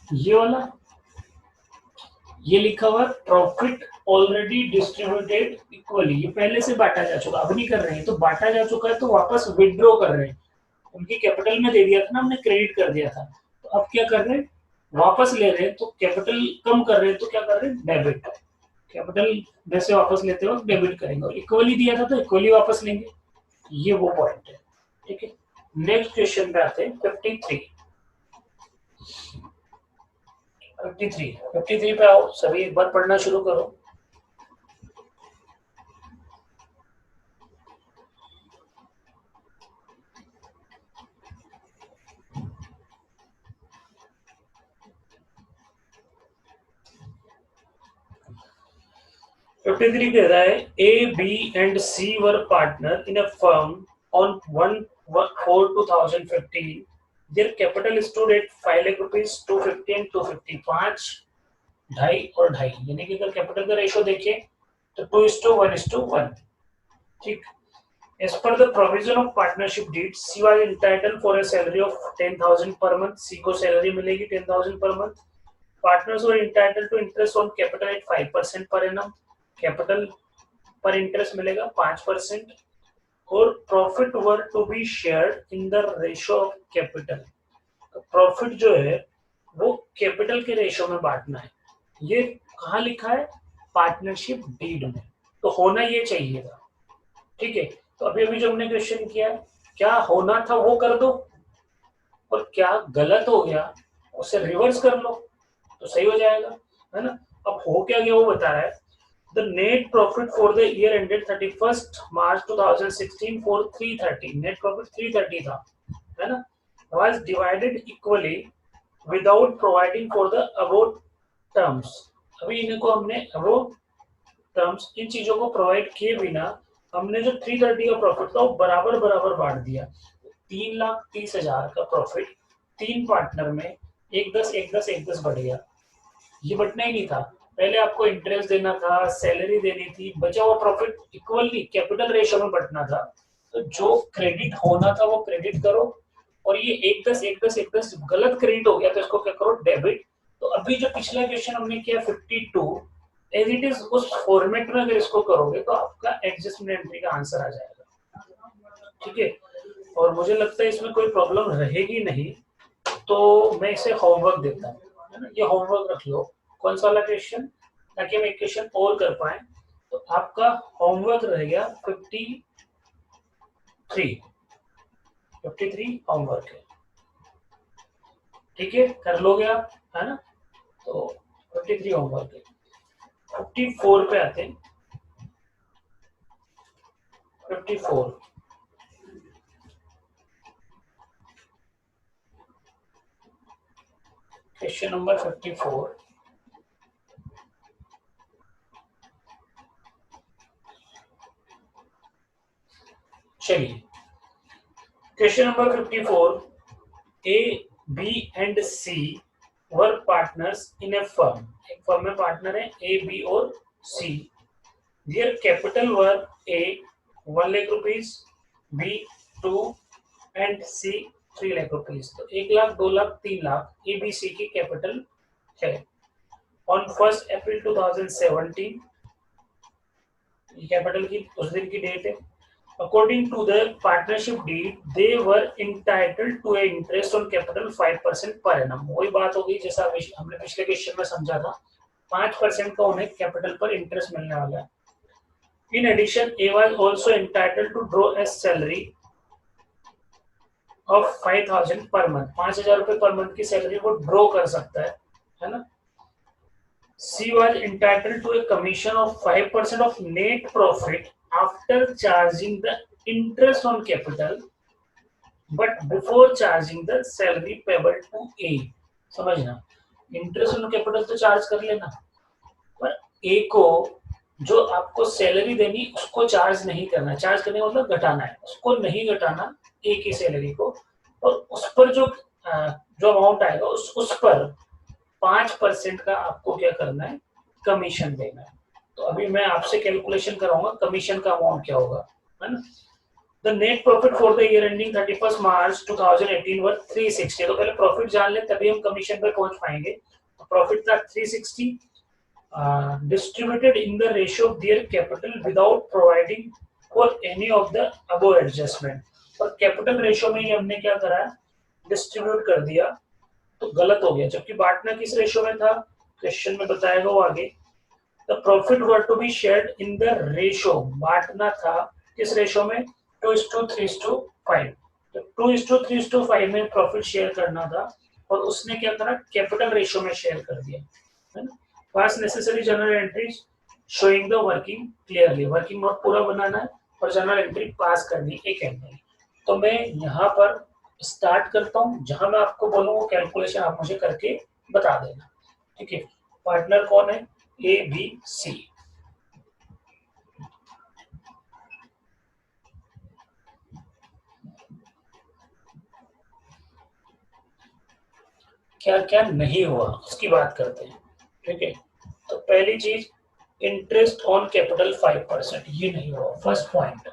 ये वाला, ये लिखा हुआ प्रॉफिट ऑलरेडी डिस्ट्रीब्यूटेड इक्वली, ये पहले से बांटा जा चुका, अब नहीं कर रहे हैं। तो बांटा जा चुका है तो वापस विड्रॉ कर रहे हैं, उनकी कैपिटल में दे दिया था ना हमने, क्रेडिट कर दिया था। तो अब क्या कर रहे हैं, वापस ले रहे हैं, तो कैपिटल कम कर रहे हैं, तो क्या कर रहे हैं, डेबिट। कैपिटल वैसे वापस लेते हो डेबिट करेंगे, और इक्वली दिया था तो इक्वली वापस लेंगे, ये वो पॉइंट है, ठीक है। नेक्स्ट क्वेश्चन पे आते हैं, 53। 53 पे आओ, सभी एक बार पढ़ना शुरू करो। फिफ्टी थ्री कह रहा है A B and C were partner in a firm on 1/4/2015, their capital stood at 5 lakh rupees, 250 and 250, 5, ढाई और ढाई, यानी कि अगर कैपिटल का रेशो देखें तो 2:1:1, ठीक। As per the provision of partnership deed, C was entitled for a salary of 10,000 per month. C को सैलरी मिलेगी 10,000 per month. Partners were entitled to interest on capital at 5% per annum. Capital पर interest मिलेगा 5%, और profit were to be shared in the ratio of capital. Profit जो है वो capital के ratio में बांटना है। ये कहाँ लिखा है, पार्टनरशिप डीड में, तो होना ये चाहिए था। ठीक है, तो अभी अभी जो हमने क्वेश्चन किया, क्या होना था वो कर दो, और क्या गलत हो गया उसे रिवर्स कर लो तो सही हो जाएगा, है ना। अब हो क्या गया वो बता रहा है, the net profit for the year ended 31 March 2016 for 330, net profit 330 था, है ना, was divided equally without providing for the above terms। अभी इनको हमने above टर्म्स, इन चीजों को प्रोवाइड किए बिना हमने जो 330 का प्रॉफिट था वो बराबर बराबर बांट दिया। 3,30,000 का प्रॉफिट तीन पार्टनर में एक दस एक दस एक दस बढ़ गया। ये बटना ही नहीं था, पहले आपको इंटरेस्ट देना था, सैलरी देनी थी, बचा हुआ प्रॉफिट इक्वली कैपिटल रेशियो में बटना था। तो जो क्रेडिट होना था वो क्रेडिट करो, और ये एक दस एक दस एक दस गलत क्रेडिट हो गया तो इसको क्या करो, डेबिट। तो अभी जो पिछला क्वेश्चन हमने किया 52 एज इट इज, उस फॉर्मेट में अगर इसको करोगे तो आपका एडजस्टमेंट एंट्री का आंसर आ जाएगा। ठीक है, और मुझे लगता है इसमें कोई प्रॉब्लम रहेगी नहीं, तो मैं इसे होमवर्क देता हूँ, है ना। ये होमवर्क रख लो, कौन सा वाला क्वेश्चन, ताकि हम एक क्वेश्चन और कर पाए। तो आपका होमवर्क रह गया 53 होमवर्क है। ठीक है, कर लोगे आप, है ना। तो 53 होमवर्क है। 54 पे आते हैं। 54, क्वेश्चन नंबर 54। चलिए, question number 54, A B and C were partners in a firm. एक फर्म में पार्टनर है ए बी और C. Their capital were A 1 lakh rupees, B 2 and C 3 lakh rupees. तो 1 lakh, 2 lakh, 3 lakh A B C की कैपिटल है। On 1 April 2017, capital की उस दिन की डेट है। According to the partnership deed, they were entitled to a interest on capital 5% per annum। वही बात होगी जैसा हमने पिछले क्वेश्चन में समझा था, 5% का उन्हें कैपिटल पर इंटरेस्ट मिलने वाला है। In addition, A was also entitled to draw a salary of 5,000 per month। 5,000 रुपए पर मंथ की सैलरी वो ड्रॉ कर सकता है ना। C was entitled to a commission of 5% of net profit after charging the interest on capital, but before charging the salary payable to A। समझना, interest on capital तो charge कर लेना, पर ए को जो आपको सैलरी देनी उसको चार्ज नहीं करना। चार्ज करने का मतलब घटाना है, उसको नहीं घटाना ए की सैलरी को, और उस पर जो अमाउंट आएगा उस पर 5% का आपको क्या करना है, कमीशन देना है। तो अभी मैं आपसे कैलकुलेशन कराऊंगा कमीशन का अमाउंट क्या होगा, है ना। The net profit for the year ending 31 मार्च 2018 वर 360। तो पहले प्रॉफिट जान ले तभी हम कमीशन पे पहुंच पाएंगे। तो प्रॉफिट था 360, distributed in the ratio of their capital without providing for any of the above adjustment। और कैपिटल रेशियो में ही हमने क्या करा, डिस्ट्रीब्यूट कर दिया, तो गलत हो गया, जबकि बांटना किस रेशियो में था, क्वेश्चन में बताएगा वो आगे। The profit were to be shared in the ratio, बांटना था किस रेशियो में, 2:3:5। तो 2:3:5 में प्रॉफिट शेयर करना था, और उसने क्या करा, कैपिटल रेशियो में शेयर कर दिया, है ना। पास necessary general entries showing the working clearly, working note पूरा बनाना है और जनरल एंट्री पास करनी एक एंट्री। तो मैं यहाँ पर स्टार्ट करता हूँ, जहां मैं आपको बोलूँ वो कैलकुलेशन आप मुझे करके बता देना। ठीक है, पार्टनर कौन है, ए बी सी। क्या क्या नहीं हुआ उसकी बात करते हैं। ठीक है, तो पहली चीज, इंटरेस्ट ऑन कैपिटल 5%, ये नहीं हुआ, first point.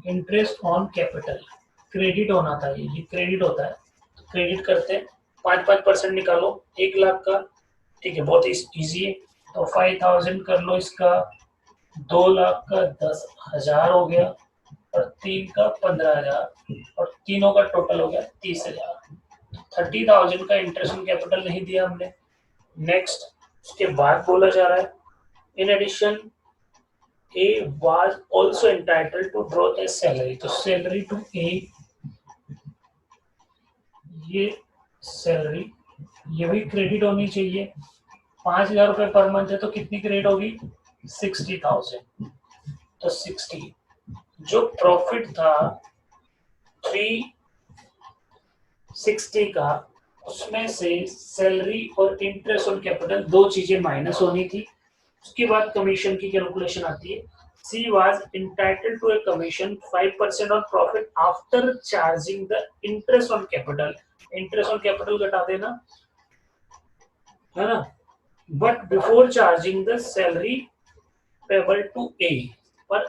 Interest on capital credit होना था, ये क्रेडिट होता है, तो क्रेडिट करते हैं, 5% निकालो 1 लाख का। ठीक है, बहुत इजी है। तो 5,000 कर लो इसका, 2 लाख का 10,000 हो गया, और 3 का 15,000, और तीनों का टोटल हो गया 30,000। 30,000 का इंटरेस्ट ऑन कैपिटल नहीं दिया हमने। नेक्स्ट, उसके बाद बोला जा रहा है in addition A was also entitled to draw a salary. तो सैलरी टू A, ये सैलरी ये भी क्रेडिट होनी चाहिए। 5,000 रुपए पर मंथ है तो कितनी क्रेडिट होगी? 60,000। तो 60 जो प्रॉफिट था 360 का, उसमें से सैलरी और इंटरेस्ट ऑन कैपिटल दो चीजें माइनस होनी थी। उसके बाद कमीशन की कैलकुलेशन आती है। C was entitled to a commission 5% on profit after charging the interest on capital. Interest on capital घटा देना है ना, but before charging the salary payable to A, पर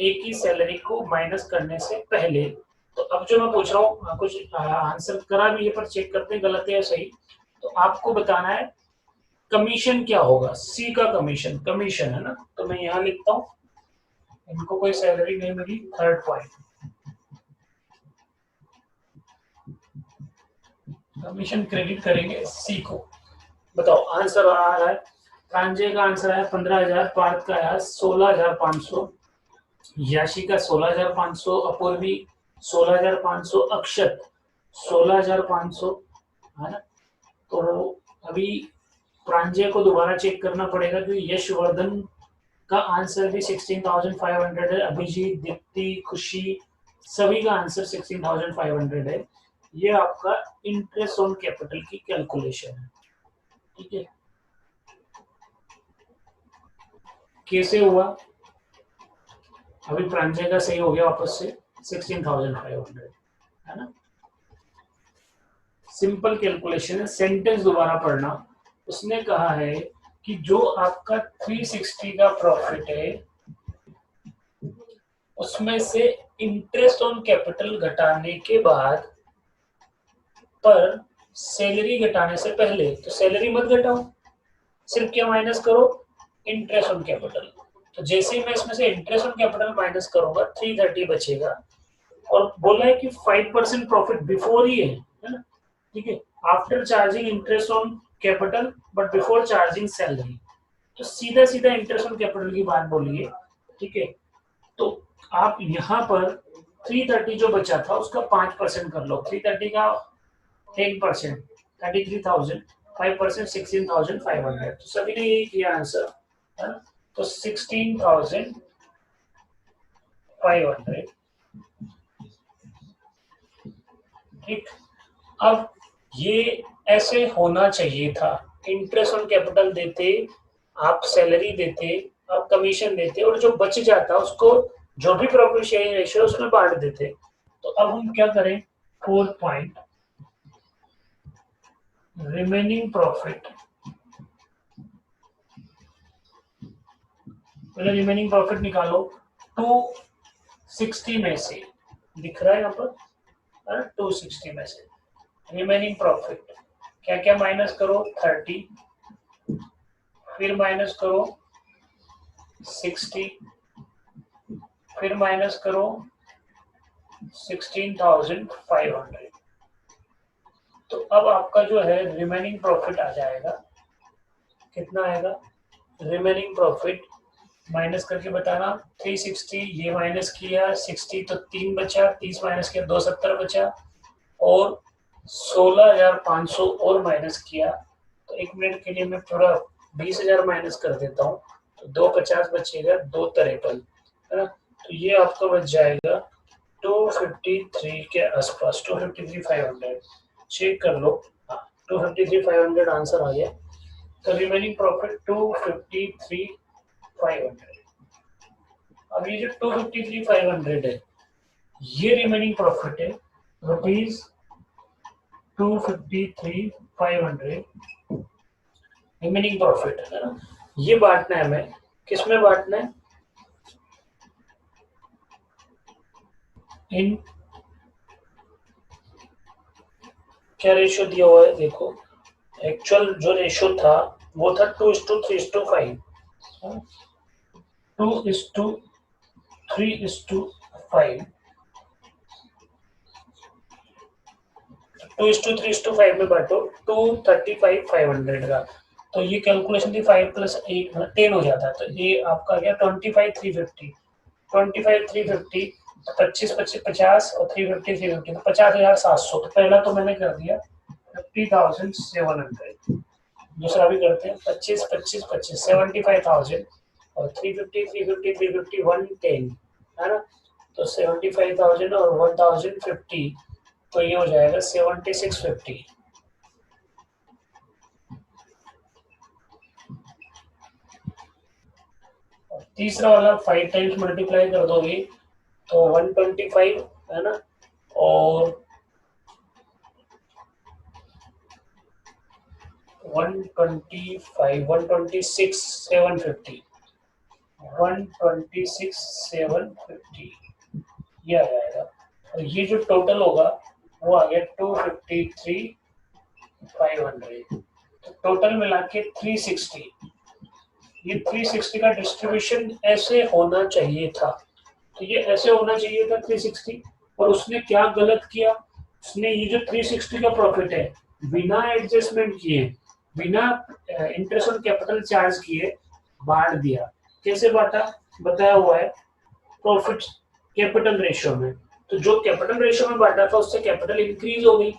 ए की सैलरी को माइनस करने से पहले। तो अब जो मैं पूछ रहा हूँ कुछ आंसर करा भी है पर चेक करते हैं गलत है या सही। तो आपको बताना है कमीशन क्या होगा। सी का कमीशन, कमीशन है ना, तो मैं यहाँ लिखता हूँ इनको कोई सैलरी नहीं मिली, थर्ड पॉइंट कमीशन क्रेडिट करेंगे सी को। बताओ आंसर आ रहा है। प्रांजय का आंसर है 15,000, पार्थ का आया 16,500, याशी का 16,500, अपूर्वी 16,500, अक्षत 16,500, है ना। तो अभी प्रांजय को दोबारा चेक करना पड़ेगा कि यशवर्धन का आंसर भी 16,500 है। अभिजीत, दीप्ति, खुशी सभी का आंसर 16,500 है। ये आपका इंटरेस्ट ऑन कैपिटल की कैलकुलेशन है, ठीक है। कैसे हुआ? अभी प्रांजय का सही हो गया वापस से 16,500, है ना। सिंपल कैलकुलेशन है, सेंटेंस दोबारा पढ़ना। उसने कहा है कि जो आपका 360 का प्रॉफिट है उसमें से इंटरेस्ट ऑन कैपिटल घटाने के बाद पर सैलरी घटाने से पहले, तो सैलरी मत घटाओ, सिर्फ क्या माइनस करो? Interest on capital. तो जैसे ही मैं इसमें से इंटरेस्ट ऑन कैपिटल माइनस करूंगा 330 बचेगा, और बोला है कि 5% प्रॉफिट बिफोर ही है ना, ठीक है, after charging interest on capital but before charging salary. तो सीधा सीधा इंटरेस्ट ऑन कैपिटल की बात बोली है, ठीक है। तो आप यहाँ पर 330 जो बचा था उसका 5% कर लो। 330 का 10% 33,000, 5% 16,500। तो सभी ने यही किया आंसर, है ना। तो 16,500, ठीक। अब ये ऐसे होना चाहिए था, इंटरेस्ट ऑन कैपिटल देते, आप सैलरी देते, आप कमीशन देते, और जो बच जाता उसको जो भी प्रॉफिट शेयरिंग रेशियो उसमें बांट देते। तो अब हम क्या करें? 4 पॉइंट रिमेनिंग प्रॉफिट, पहले रिमेनिंग प्रॉफिट निकालो 260 में से, दिख रहा है यहाँ पर 260 में से रिमेनिंग प्रॉफिट क्या क्या माइनस करो? 30, फिर माइनस करो 60, फिर माइनस करो 16,500। तो अब आपका जो है रिमेनिंग प्रॉफिट आ जाएगा, कितना आएगा? रिमेनिंग प्रॉफिट माइनस करके बताना। 360 ये माइनस किया 60, तो 3 बचा, 30 माइनस किया 270 बचा, और 16,500 और माइनस किया। तो 1 मिनट के लिए मैं पूरा 20,000 माइनस कर देता हूँ, तो 250 बचेगा, 253, है ना। तो ये आपका बच जाएगा 253 के आसपास, 253,500। चेक कर लो, 253,500 आंसर आ गया। तो रिमेनिंग प्रॉफिट 253,500। अब ये जो 253,500 है ये रिमेनिंग प्रॉफिट है, रुपीज 253,500 रिमेनिंग प्रॉफिट, है ना। ये बांटना है हमें, किसमें बांटना है? इन क्या रेशियो दिया हुआ है देखो, एक्चुअल जो रेशियो था वो था 2:3:5, 2:3:5, 2:3:5 में बांटो 235,500 का। तो ये कैलकुलेशन थी 5 + 8 10 हो जाता है। तो ये आपका गया 25,350 25,350 25 25 50 और 350 350 तो 50,700। तो पहला तो मैंने कर दिया 50,700। दूसरा भी करते हैं 25 25 25 75,000 और 350 350 350 110 है ना। तो 75,000 और 1,050 तो ये हो जाएगा 7650। तीसरा वाला 5 टाइम्स मल्टीप्लाई कर दोगे तो 125 है ना, और 125 126 750 126 750 ये आ जाएगा। और ये जो टोटल होगा वो आ गया 253 500। तो टोटल मिला के 360। ये 360 का डिस्ट्रीब्यूशन ऐसे होना चाहिए था। तो ये ऐसे होना चाहिए था 360। और उसने क्या गलत किया, उसने ये जो 360 का प्रॉफिट है बिना एडजस्टमेंट किए, बिना इंटरेस्ट ऑन कैपिटल चार्ज किए बांट दिया। कैसे बांटा बताया हुआ है प्रॉफिट कैपिटल रेशियो में। तो जो कैपिटल रेशियो में बांटा था उससे कैपिटल इंक्रीज हो गई,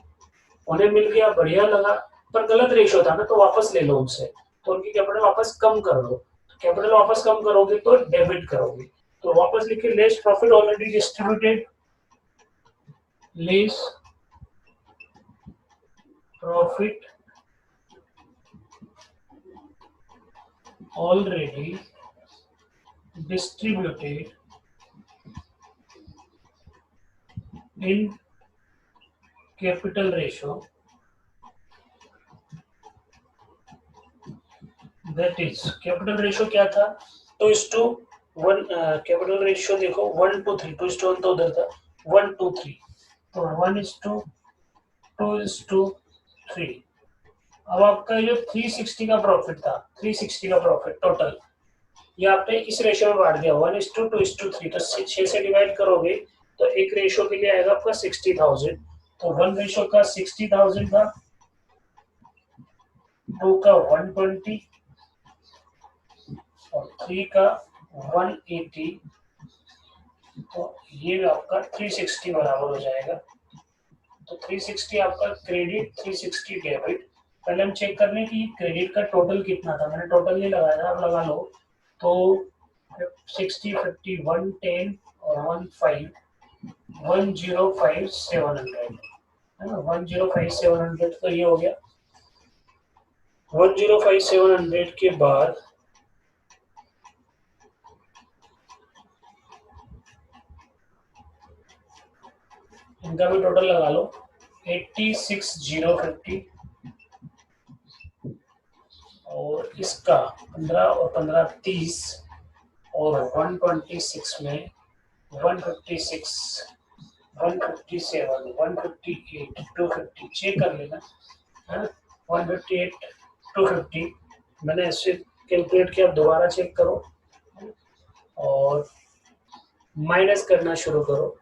उन्हें मिल गया, बढ़िया लगा, पर गलत रेशियो था ना, तो वापस ले लो उनसे, तो उनकी कैपिटल वापस कम कर दो। कैपिटल वापस कम करोगे तो डेबिट करोगे। तो वापस लिखे less profit already distributed, less profit already distributed in capital ratio, that is capital ratio क्या था 2:1। कैपिटल रेशियो देखो 1:3, 2:1 तो उधर था 1:3, तो 1:2:3। अब आपका जो 360 का प्रॉफिट था, 360 का प्रॉफिट टोटल ये आपने इस रेशियो में बांट दिया 1:2:3। तो 6 से डिवाइड करोगे तो एक रेशियो के लिए आएगा आपका 60,000। तो 1 रेशियो का 60,000 था, 2 का 120 और 3 का 180। तो ये आपका 360 बराबर हो जाएगा। तो 360 आपका क्रेडिट, 360 डेबिट। पहले हम चेक कर लें कि क्रेडिट का टोटल कितना था, मैंने टोटल नहीं लगाया था, आप लगा लो। तो 60 50 110 और 15 105 700 है ना, 105 700। तो ये हो गया 105 700 के बाद इनका भी टोटल लगा लो 86,050 और इसका 15 और 15 30 और 126 में 156 157 158 250 चेक कर लेना है ना। 158 250 मैंने ऐसे कैलकुलेट किया, दोबारा चेक करो और माइनस करना शुरू करो।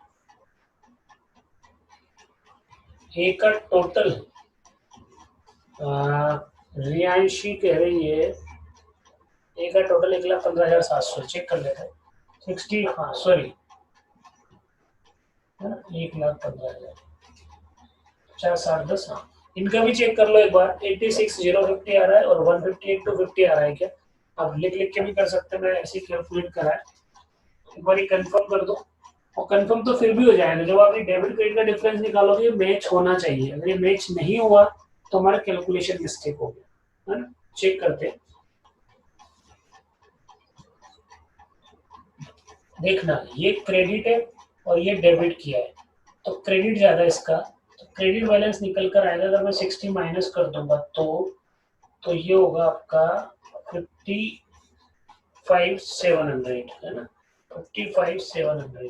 ए का टोटल रियांशी कह रही है ए का टोटल 1,15,700 चेक कर लेते हैं 60 हाँ सॉरी 1,15,000 50 60 10 हाँ इनका भी चेक कर लो एक बार 86,050 आ रहा है और 158 250 आ रहा है क्या। आप लिख लिख के भी कर सकते हैं, मैं ऐसे कैलकुलेट करा है, एक बार कंफर्म कर दो। और कंफर्म तो फिर भी हो जाएगा जब आप डेबिट क्रेडिट का डिफरेंस निकालोगे, मैच होना चाहिए। अगर ये मैच नहीं हुआ तो हमारा कैलकुलेशन मिस्टेक हो गया है ना। चेक करते हैं, देखना ये क्रेडिट है और ये डेबिट किया है, तो क्रेडिट ज्यादा इसका, तो क्रेडिट बैलेंस निकल कर आएगा। अगर मैं 60 माइनस कर दूंगा तो ये होगा आपका 55,700 है ना, 55,700।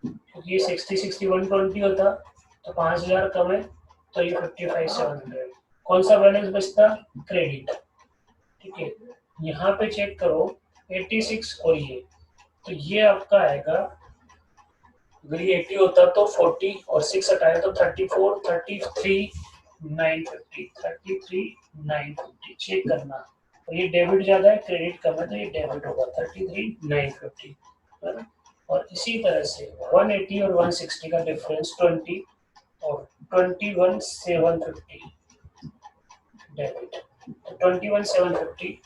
क्योंकि ये 60 60 120 होता तो 5,000 कम है, तो ये 55,700। कौन सा बैलेंस बचता, क्रेडिट। ठीक है, यहाँ पे चेक करो 86 और ये, तो ये आपका आएगा, अगर ये 80 होता तो 40 और 6 हटाया तो 34 33 950, 33,950 चेक करना। तो ये डेबिट ज्यादा है, क्रेडिट कम है, तो ये डेबिट होगा 33,950, है ना। और इसी तरह से 180 और 160 का डिफरेंस 20 और 21,750 डेबिट, तो 21,750,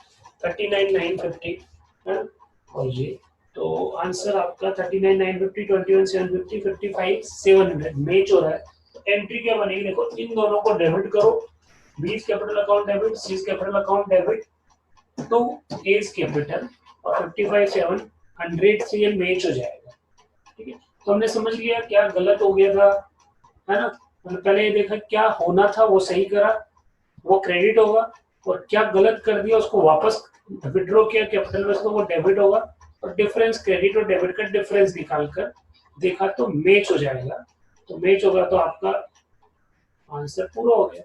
39,950, है ना। और ये तो आंसर आपका 39,950, 21,750, 55,700 मैच हो रहा है। तो एंट्री क्या बनेगी, देखो इन दोनों को डेबिट करो, B's capital account debit, C's capital account debit to A's capital, और 55,700 से ये मैच हो जाएगा। ठीक है, तो हमने समझ लिया क्या गलत हो गया था, है ना। मतलब पहले ये देखा क्या होना था वो सही करा, वो क्रेडिट होगा, और क्या गलत कर दिया उसको वापस विड्रॉ किया कैपिटल में से, तो वो डेबिट होगा। और डिफरेंस क्रेडिट और डेबिट का डिफरेंस निकालकर देखा तो मैच हो जाएगा, तो मैच होगा तो आपका आंसर पूरा हो गया।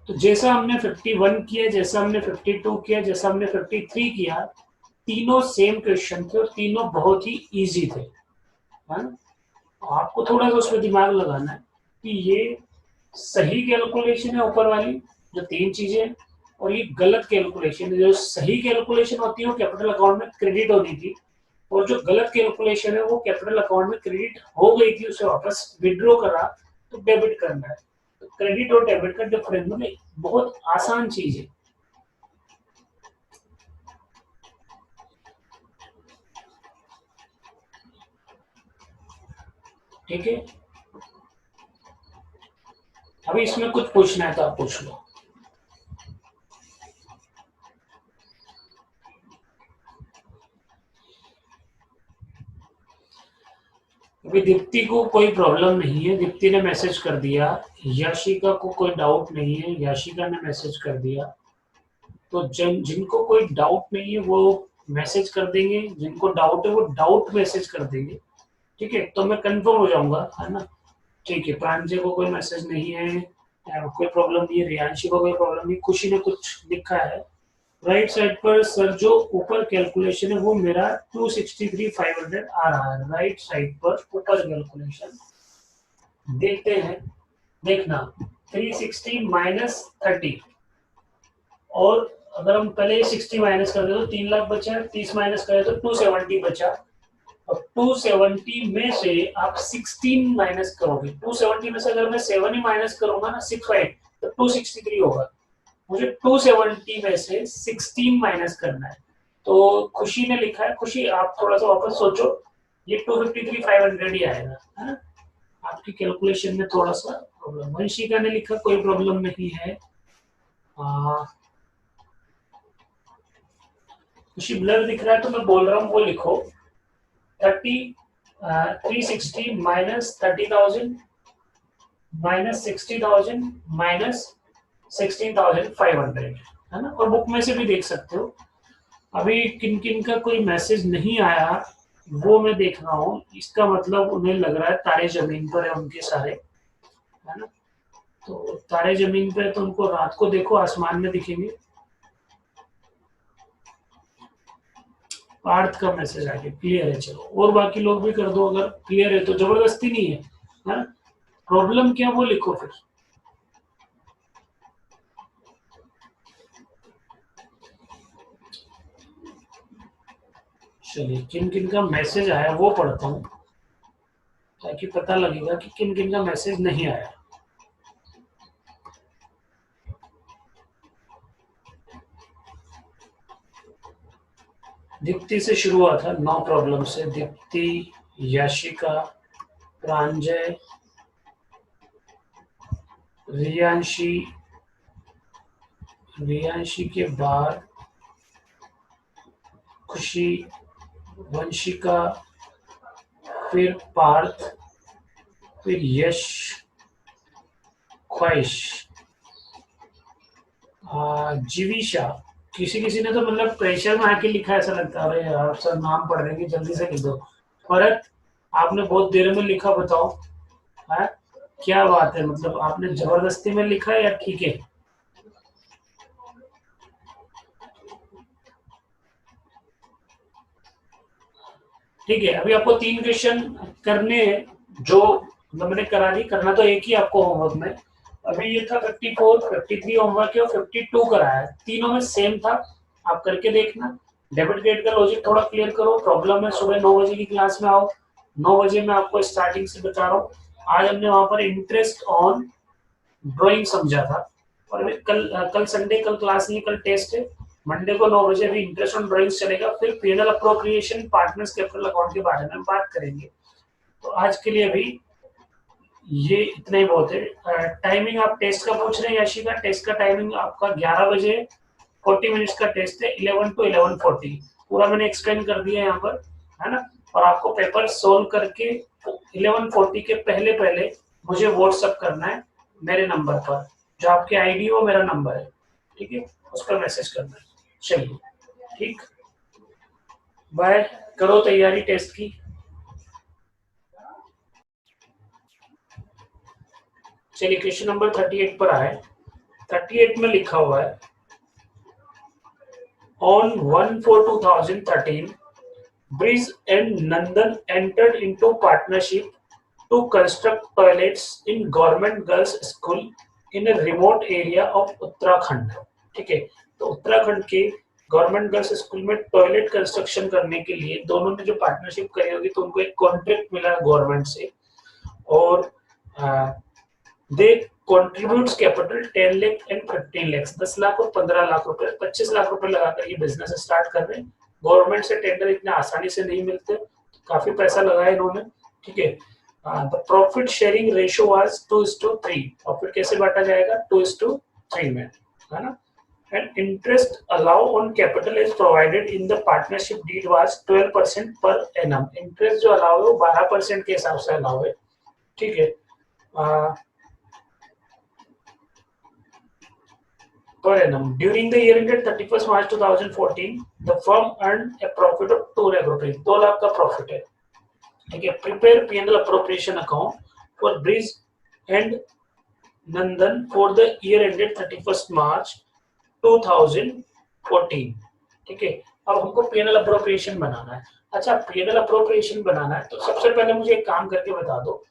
तो जैसा हमने 51 किया, जैसा हमने 52 किया, जैसा हमने 53 किया, तीनों सेम क्वेश्चन थे और तीनों बहुत ही इजी थे, है ना। आपको थोड़ा सा उसमें दिमाग लगाना है कि ये सही कैलकुलेशन है ऊपर वाली जो तीन चीजें, और ये गलत कैलकुलेशन है। जो सही कैलकुलेशन होती है वो कैपिटल अकाउंट में क्रेडिट होनी थी, और जो गलत कैलकुलेशन है वो कैपिटल अकाउंट में क्रेडिट हो गई थी, उसे वापस विड्रॉ करा तो डेबिट करना है। तो क्रेडिट और डेबिट का डिफरेंस में बहुत आसान चीज है। ठीक है, अभी इसमें कुछ पूछना है तो आप पूछ लो। अभी दीप्ति को कोई प्रॉब्लम नहीं है, दीप्ति ने मैसेज कर दिया। याशिका को कोई डाउट नहीं है, याशिका ने मैसेज कर दिया। तो जिनको कोई डाउट नहीं है वो मैसेज कर देंगे, जिनको डाउट है वो डाउट मैसेज कर देंगे। ठीक है, तो मैं कंफर्म हो जाऊंगा, है ना। ठीक है, प्रांजय को कोई मैसेज नहीं है, कोई प्रॉब्लम नहीं है, रियांशी को कोई प्रॉब्लम नहीं, खुशी ने कुछ लिखा है। राइट साइड पर सर जो ऊपर कैलकुलेशन है वो मेरा 263,500 आ रहा है। राइट साइड पर ऊपर कैलकुलेशन देखते हैं, देखना 360 माइनस 30, और अगर हम पहले 60 माइनस कर दे तो 3 लाख बचा, 30 माइनस करें तो 270 बचा। और 270 में से आप 16 माइनस करोगे, 270 में से अगर मैं 7 ही माइनस करूंगा ना, 65, तो 263 होगा। मुझे 270 में से 16 माइनस करना है। तो खुशी ने लिखा है, खुशी आप थोड़ा सा वापस सोचो, ये 253,500 ही आएगा, है ना। आपकी कैलकुलेशन में थोड़ा सा प्रॉब्लम। वंशिका ने लिखा कोई प्रॉब्लम नहीं है। खुशी ब्लर दिख रहा है तो मैं बोल रहा हूँ वो लिखो, 360 माइनस 30,000 माइनस 60,000 माइनस 16,500, है ना। और बुक में से भी देख सकते हो। अभी किन किन का कोई मैसेज नहीं आया वो मैं देख रहा हूँ, इसका मतलब उन्हें लग रहा है तारे जमीन पर है उनके सारे, है ना। तो तारे जमीन पर तो उनको रात को देखो आसमान में दिखेंगे। पार्थ का मैसेज आ गया, क्लियर है, चलो और बाकी लोग भी कर दो अगर क्लियर है तो, जबरदस्ती नहीं है, है। प्रॉब्लम क्या वो लिखो फिर। चलिए किन किन का मैसेज आया वो पढ़ता हूँ, ताकि पता लगेगा कि किन किन का मैसेज नहीं आया। दीप्ति से शुरू हुआ था, नो प्रॉब्लम से। दीप्ति, याशिका, प्रांजय, रियांशी, रियांशी के बाद खुशी, वंशिका, फिर पार्थ, फिर यश, ख्वाहिश, जीविशा। किसी किसी ने तो मतलब प्रेशर में आके लिखा है, ऐसा लगता है अरे यार सर नाम पढ़ रहे हैं जल्दी से लिख दो। भरत, आपने बहुत देर में लिखा, बताओ है क्या बात है, मतलब आपने जबरदस्ती में लिखा है या ठीक है। ठीक है, अभी आपको 3 क्वेश्चन करने हैं जो मतलब मैंने करा दी, करना तो एक ही आपको होमवर्क में। अभी ये था 54, 53 होमवर्क है और 52 कराया है, तीनों में सेम था, आप करके देखना। डेबिट क्रेडिट का लॉजिक थोड़ा क्लियर करो। प्रॉब्लम है सुबह 9 बजे की क्लास में आओ, 9 बजे मैं आपको स्टार्टिंग से बता रहा हूँ। आज हमने वहां पर इंटरेस्ट ऑन ड्राइंग समझा था, और कल संडे, कल क्लास नहीं, कल टेस्ट है। मंडे को 9 बजे भी इंटरेस्ट ऑन ड्राइंग चलेगा, फिर PNL appropriation, partners capital account के बारे में बात करेंगे। तो आज के लिए अभी ये इतना ही बहुत है। टाइमिंग आप टेस्ट का पूछ रहे हैं याशिका, टेस्ट का टाइमिंग आपका 11 बजे, 40 मिनट्स का टेस्ट है, 11 to 11:40। पूरा मैंने एक्सप्लेन कर दिया यहाँ पर, है ना। और आपको पेपर सोल्व करके 11:40 के पहले पहले मुझे व्हाट्सअप करना है मेरे नंबर पर, जो आपके आईडी वो मेरा नंबर है, ठीक है, उस पर मैसेज करना है। चलिए ठीक, बाय, करो तैयारी टेस्ट की। चलिए क्वेश्चन नंबर 38 पर आए। 38 में लिखा हुआ है, on 1/4/2013 Breeze and Nandan entered into partnership to construct toilets in government girls school in a remote area of Uttarakhand. ठीक है, तो उत्तराखंड के गवर्नमेंट गर्ल्स स्कूल में टॉयलेट कंस्ट्रक्शन करने के लिए दोनों ने जो पार्टनरशिप करी होगी, तो उनको एक कॉन्ट्रैक्ट मिला गवर्नमेंट से, और दे contributes capital 10 lakh and 15 lakh, 10 lakh और 15 लाख रुपए, 25 लाख रुपए लगाकर ये बिजनेस स्टार्ट कर रहे हैं। गवर्नमेंट से टेंडर इतने आसानी से नहीं मिलते, काफी पैसा लगाया इन्होंने, ठीक है। The profit sharing ratio was 2:3। Profit कैसे बांटा जाएगा? 2:3 में, है ना। And interest allow on capital is provided in the partnership deed was 12% per annum. Interest जो अलाउ है वो 12% के हिसाब से अलाउ है, ठीक है। per annum. During the year ended 31st March 2014, the firm earned a profit of 2 lakh rupees. 2 lakh का प्रॉफिट है, ठीक है। Prepare PNL appropriation account for bridge and Nandan for the year ended 31st March 2014, ठीक है। अब हमको PNL appropriation बनाना है। अच्छा, पीएनएल अप्रोप्रिएशन बनाना है तो सबसे पहले मुझे एक काम करके बता दो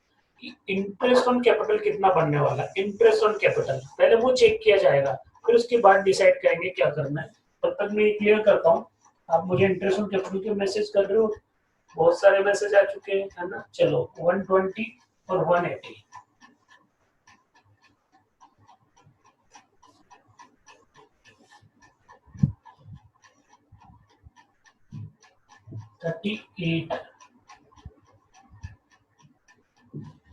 कि इंटरेस्ट ऑन कैपिटल कितना बनने वाला है। इंटरेस्ट ऑन कैपिटल पहले वो चेक किया जाएगा, फिर उसके बाद डिसाइड करेंगे क्या करना है। तब तक मैं क्लियर करता हूँ। आप मुझे इंटरेस्ट ऑन कैपिटल के मैसेज कर रहे हो, बहुत सारे मैसेज आ चुके हैं, है ना। चलो 120 और 180। 38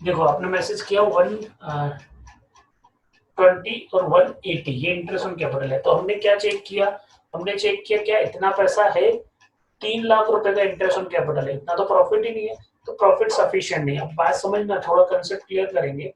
देखो आपने मैसेज किया 120 और 180, ये इंटरेस्ट ऑन कैपिटल है। तो हमने क्या चेक किया? हमने चेक किया क्या इतना पैसा है, 3 लाख रुपए का इंटरेस्ट ऑन कैपिटल है, इतना तो प्रॉफिट ही नहीं है, तो प्रॉफिट सफिशिएंट नहीं है। अब बात समझना, थोड़ा कंसेप्ट क्लियर करेंगे।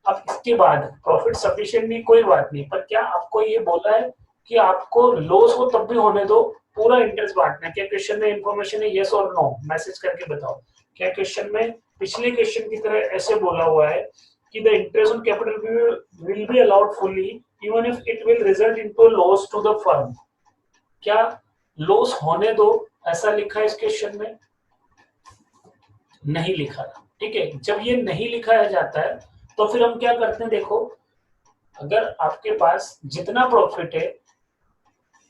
अब इसके बाद प्रॉफिट सफिशिएंट नहीं, कोई बात नहीं, पर क्या आपको ये बोला है कि आपको लॉस हो तब भी होने दो, पूरा इंटरेस्ट बांटना है? क्या क्वेश्चन में इंफॉर्मेशन है? यस और नो मैसेज करके बताओ। क्या क्वेश्चन में पिछले क्वेश्चन की तरह ऐसे बोला हुआ है कि the interest on capital will be allowed fully even if it will result into loss to the firm? क्या लॉस होने दो ऐसा लिखा है इस क्वेश्चन में? नहीं लिखा था, ठीक है। जब ये नहीं लिखा जाता है तो फिर हम क्या करते हैं, देखो अगर आपके पास जितना प्रॉफिट है,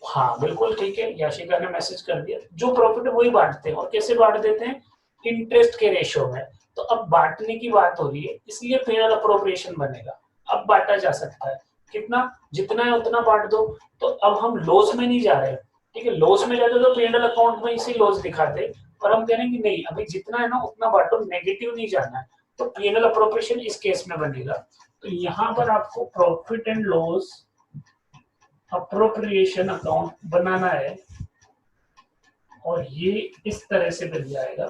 हाँ बिल्कुल ठीक है, याशिका ने मैसेज कर दिया, जो प्रॉफिट है वही बांटते हैं। और कैसे बांट देते हैं? इंटरेस्ट के रेशियो में। तो अब बांटने की बात हो रही है, इसलिए पीएनएल अप्रोप्रिएशन बनेगा। अब बांटा जा सकता है, कितना? जितना है उतना बांट दो। तो अब हम लॉस में नहीं जा रहे, ठीक है। लॉस में जाते तो पीएनएल अकाउंट में इसी लॉस दिखाते, और हम कह रहे हैं कि नहीं, अभी जितना है ना उतना बांटो, नेगेटिव नहीं जाना है। तो पीएनएल अप्रोप्रिएशन इस केस में बनेगा। तो यहाँ पर आपको profit and loss appropriation account बनाना है, और ये इस तरह से बन जाएगा।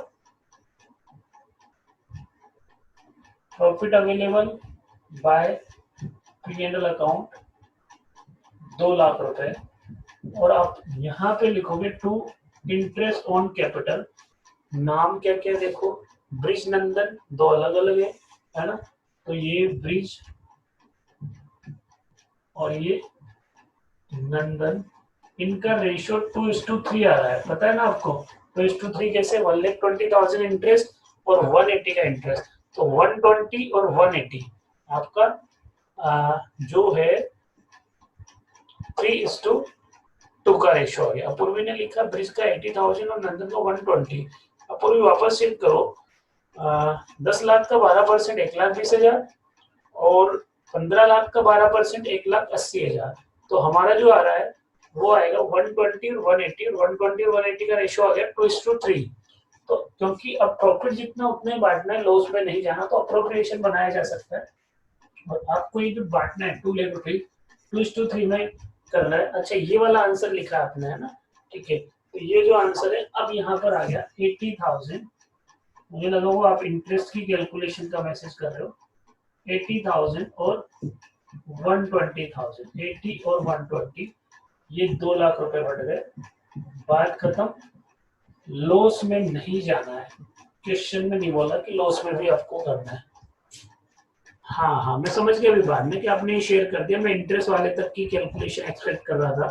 Profit available by PNL account 2 lakh रुपए, और आप यहाँ पे लिखोगे टू इंटरेस्ट ऑन कैपिटल। नाम क्या क्या देखो, ब्रिज नंदन, दो अलग अलग है ना। तो ये ब्रिज और ये नंदन, इनका रेशियो 2:3 आ रहा है, पता है ना आपको। 2:3 कैसे? 1,20,000 इंटरेस्ट और 180 का इंटरेस्ट। तो 120 और 180 आपका जो है 3:2 का रेशो आ गया। अपूर्वी ने लिखा ब्रिज का 80,000 और नंदन का 120। अपूर्वी वापस चेक करो, 10 लाख का 12% 1,20,000 और 15 लाख का 12% 1,80,000। तो हमारा जो आ रहा है वो आएगा 120 और 180 और 120 और 180 का रेशो आ गया 2:3। तो क्योंकि अब प्रॉफिट जितना उतना ही बांटना है, लॉस में नहीं जाना, तो अप्रोप्रिएशन बनाया जा सकता है। और आपको ये जो बांटना है 2 लाख रुपए 2:3 में करना है। अच्छा, ये वाला आंसर लिखा आपने, है ना? ठीक है, तो ये जो आंसर है अब यहाँ पर आ गया 80,000। मुझे लगा वो आप इंटरेस्ट की कैलकुलेशन का मैसेज कर रहे हो। 80,000 और 120,000, 80 और 120, ये 2 लाख रुपए बढ़ गए। बात खत्म। लॉस में नहीं जाना है, क्वेश्चन में नहीं बोला कि लॉस में भी आपको करना है। हाँ हाँ, मैं समझ गया अभी बाद में कि आपने ये शेयर कर दिया। मैं इंटरेस्ट वाले तक की कैलकुलेशन एक्सपेक्ट कर रहा था,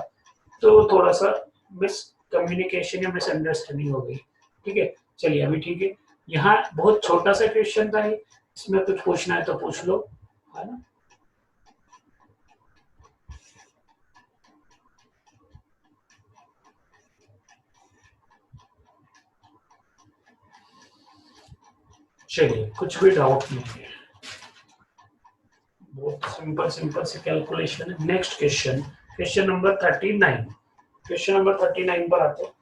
तो थोड़ा सा मिस कम्युनिकेशन या मिसअंडरस्टैंडिंग हो गई। ठीक है, चलिए अभी ठीक है। यहाँ बहुत छोटा सा क्वेश्चन था, इसमें कुछ पूछना है तो पूछ लो, है ना? चलिए, कुछ भी डाउट नहीं है, बहुत सिंपल सिंपल से कैलकुलेशन है। Next question, question number 39। Question number 39 पर आते हैं।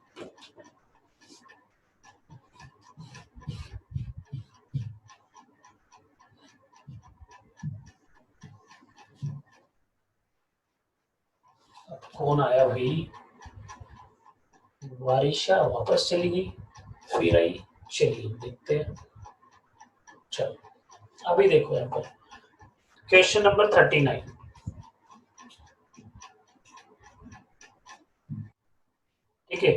कौन आया भाई? वारिशा वापस चली गई, फिर आई। चलिए देखते हैं। चलो अभी देखो यहाँ पर क्वेश्चन नंबर 39। ठीक है,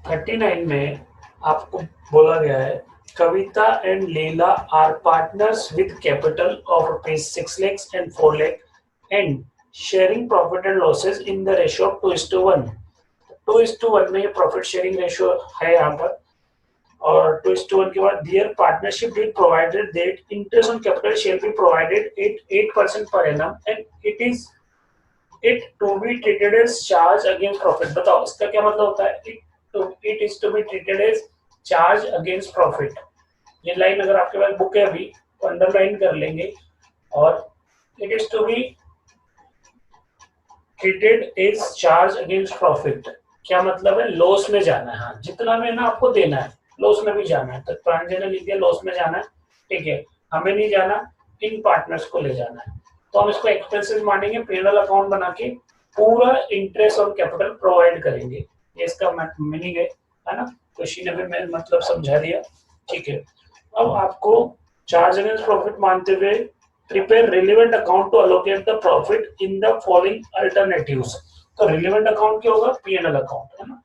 39 में आपको बोला गया है Kavita and Leela are partners with capital of ₹6 lakhs and 4 lakh and sharing profit and losses in the ratio of 2:1। 2:1 में ये प्रॉफिट शेयरिंग रेशियो है यहाँ पर। और 2:1 के बाद their partnership did provided that interest on capital shall be provided at 8% per annum and it to be treated as charge against profit. बताओ इसका क्या मतलब होता है? It is to be treated as charge against profit. ये line अगर आपके पास book है अभी तो अंडरलाइन कर लेंगे। और it is to be treated as charge against profit क्या मतलब है? लॉस में जाना है। हाँ, जितना में ना आपको देना है लॉस में भी जाना है। तो प्रांजल ने लिख दिया लॉस में जाना है। ठीक है, हमें नहीं जाना, इन पार्टनर्स को ले जाना है। तो हम इसको एक्सपेंसेस मानेंगे, पीएनएल अकाउंट बना के पूरा इंटरेस्ट ऑन कैपिटल प्रोवाइड करेंगे। ये इसका मीनिंग है ना? खुशी ने भी मैं मतलब समझा दिया। ठीक है, अब आपको चार्ज अगेंस्ट प्रॉफिट मानते हुए prepare relevant account to allocate the profit in the following alternatives. तो रिलेवेंट अकाउंट क्या होगा? पीएनएल अकाउंट, है ना?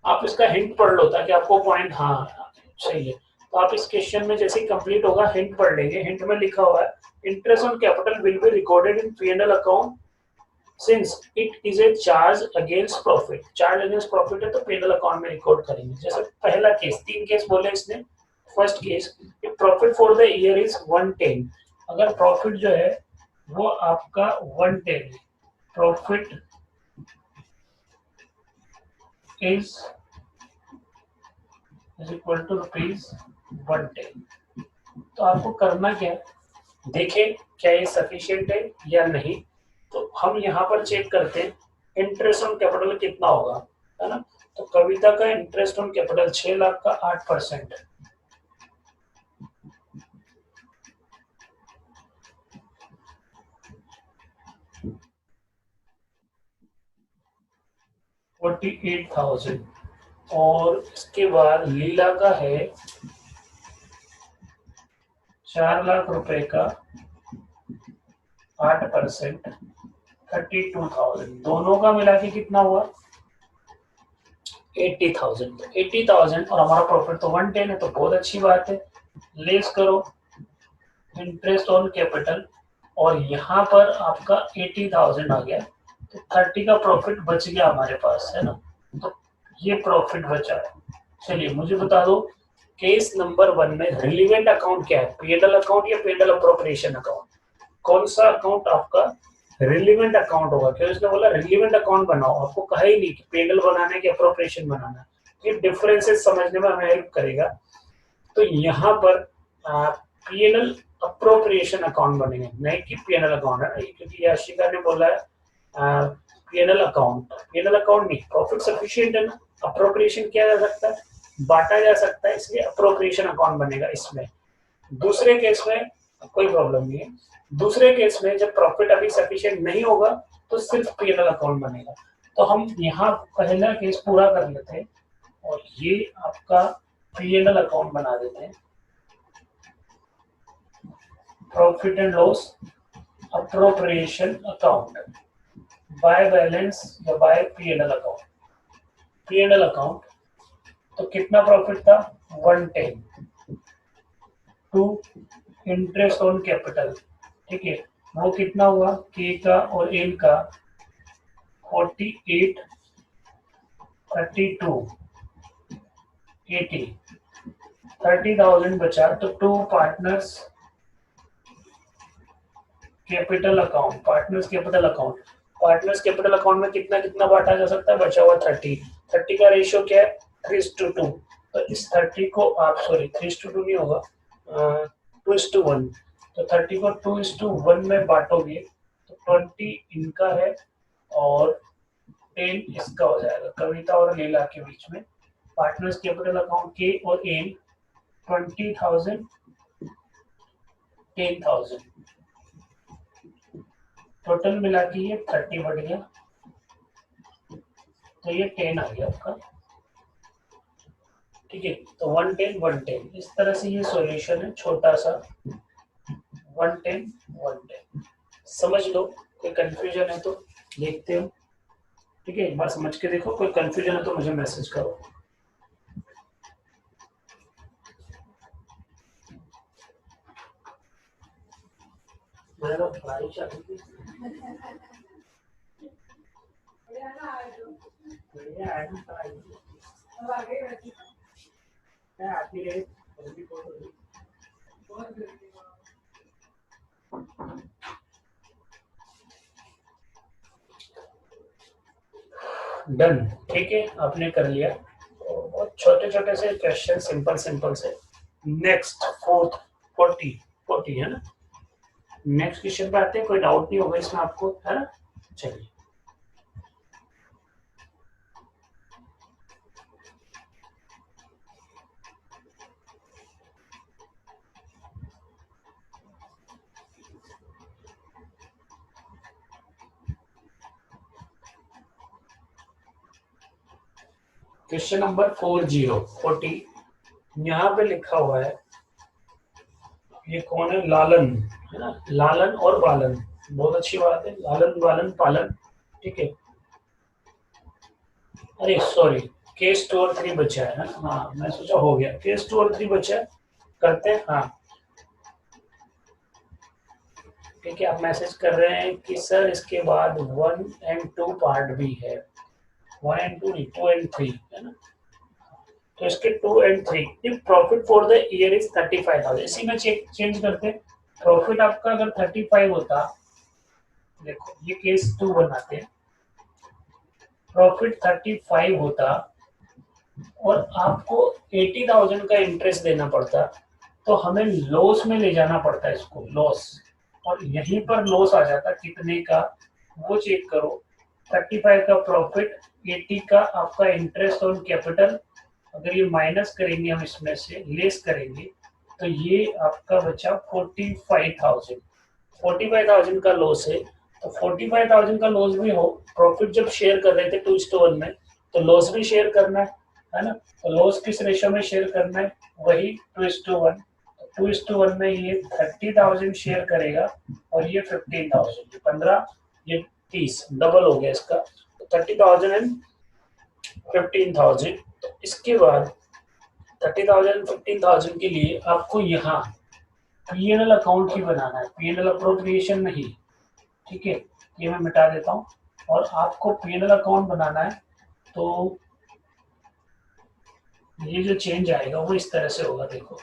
आप इसका हिंट पढ़ लो ताकि आपको पॉइंट, हाँ सही है। तो आप इस क्वेश्चन में जैसे ही कंप्लीट होगा हिंट पढ़ लेंगे। हिंट में लिखा हुआ है interest on capital will be recorded in PNL account since it is a charge against profit. Charge against profit है तो पीएनएल अकाउंट में रिकॉर्ड करेंगे। जैसे पहला केस, 3 केस बोले इसने। First case, profit for the year is 110। अगर profit जो है वो आपका 110 है, प्रॉफिट इज इक्वल टू ₹110। तो आपको करना क्या है, देखें क्या ये सफिशिएंट है या नहीं। तो हम यहाँ पर चेक करते हैं इंटरेस्ट ऑन कैपिटल कितना होगा, है ना? तो कविता का इंटरेस्ट ऑन कैपिटल 6 लाख का 8% है। $48,000। और इसके बाद लीला का है 4 लाख रुपए का 8%, 32,000। दोनों का मिला के कितना हुआ? 80,000। 80,000 और हमारा प्रॉफिट तो 110 है, तो बहुत अच्छी बात है। लेस करो इंटरेस्ट ऑन कैपिटल और यहाँ पर आपका 80,000 आ गया, तो 30 का प्रॉफिट बच गया हमारे पास, है ना? तो ये प्रॉफिट बचा है। चलिए मुझे बता दो केस नंबर 1 में रिलीवेंट अकाउंट क्या है, पीएनएल अकाउंट या पीएनएल अप्रोप्रिएशन अकाउंट? कौन सा अकाउंट आपका रिलीवेंट अकाउंट होगा? क्यों इसने बोला रिलीवेंट अकाउंट बनाओ, आपको कहा ही नहीं कि पीएनएल बनाना है कि अप्रोप्रिएशन बनाना है। ये डिफरेंसेस समझने में हमें हेल्प करेगा। तो यहाँ पर पीएनएल अप्रोप्रिएशन अकाउंट बनेंगे, नहीं कि पीएनएल अकाउंट है, क्योंकि याशिका ने बोला है पीएनएल अकाउंट, पीएनएल अकाउंट नहीं, प्रॉफिट सफिशिएंट है ना, अप्रोप्रिएशन किया जा सकता है, बांटा जा सकता है, इसलिए अप्रोप्रिएशन अकाउंट बनेगा इसमें। दूसरे केस में कोई प्रॉब्लम नहीं है। दूसरे केस में जब प्रॉफिट अभी सफिशिएंट नहीं होगा तो सिर्फ पीएनएल अकाउंट बनेगा। तो हम यहाँ पहला केस पूरा कर लेते हैं और ये आपका पीएनएल अकाउंट बना देते हैं, profit and loss appropriation account by balance या by PNL account. PNL account तो कितना प्रॉफिट था 110 टू इंटरेस्ट ऑन कैपिटल, ठीक है, वो कितना हुआ के का और एल का 48 32 80 30,000 बचा। तो to partners capital account, partners capital account, partners capital account में कितना कितना बांटा जा सकता है, बचा हुआ 30 का रेशियो क्या है 3:2। तो इस 30 को आप सॉरी 3:2 नहीं होगा 2:1, तो 30 को 2:1 में बांटोगे तो 20 इनका है और 10 इसका हो जाएगा, कविता और लीला के बीच में। पार्टनर्स कैपिटल अकाउंट के और एन 20,000 10,000 टोटल मिला के ये 30 बढ़ गया, तो ये 10 आ गया आपका, ठीक है। तो 110 110 इस तरह से ये सॉल्यूशन है छोटा सा 110 110। समझ लो, कोई कंफ्यूजन है तो देखते हो, ठीक है, एक बार समझ के देखो, कोई कंफ्यूजन है तो मुझे मैसेज करो। मेरा भाई चाहती डन, ठीक है, आपने कर लिया। बहुत छोटे छोटे से क्वेश्चन, सिंपल सिंपल से। नेक्स्ट 40 है ना, नेक्स्ट क्वेश्चन पे आते हैं। कोई डाउट नहीं होगा इसमें आपको, है ना? चलिए, क्वेश्चन नंबर 40 यहाँ पे लिखा हुआ है, ये कौन है, लालन, है ना, लालन और बालन, बहुत अच्छी बात है, लालन बालन पालन, ठीक है। अरे सॉरी, केस 2 और 3 बचा है ना, हाँ मैं सोचा हो गया, केस 2 और 3 बचा है, करते हैं, हाँ ठीक है। आप मैसेज कर रहे हैं कि सर इसके बाद 1 and 2 पार्ट भी है, 1 and 2 नहीं, 2 and 3 है ना, तो इसके 2 and 3। If profit for the year is 35,000, इसी में चेंज करते हैं। प्रॉफिट आपका अगर 35 होता, देखो ये केस 2 बनाते हैं, प्रॉफिट 35 होता और आपको 80,000 का इंटरेस्ट देना पड़ता, तो हमें लॉस में ले जाना पड़ता है इसको, लॉस, और यहीं पर लॉस आ जाता कितने का वो चेक करो। 35 का प्रॉफिट, 80 का आपका इंटरेस्ट ऑन कैपिटल, अगर ये माइनस करेंगे हम इसमें से लेस करेंगे तो ये आपका बचा 45,000 का लॉस है। तो 45,000 का लॉस भी हो, प्रॉफिट जब शेयर कर रहे थे 2:1 में, तो लॉस भी शेयर करना है ना, तो लॉस किस रेशियो में शेयर करना है, वही 2:1। 2:1 में ये 30,000 शेयर करेगा और ये 15,000, 15 ये 30, डबल हो गया इसका, 30,000 एंड 15,000। तो इसके बाद 30,000 15,000 के लिए आपको यहाँ पीएनएल अकाउंट ही बनाना है, पीएनएल अप्रोप्रिएशन नहीं, ठीक है, ये मैं मिटा देता हूँ। और आपको पीएनएल अकाउंट बनाना है तो ये जो चेंज आएगा वो इस तरह से होगा, देखो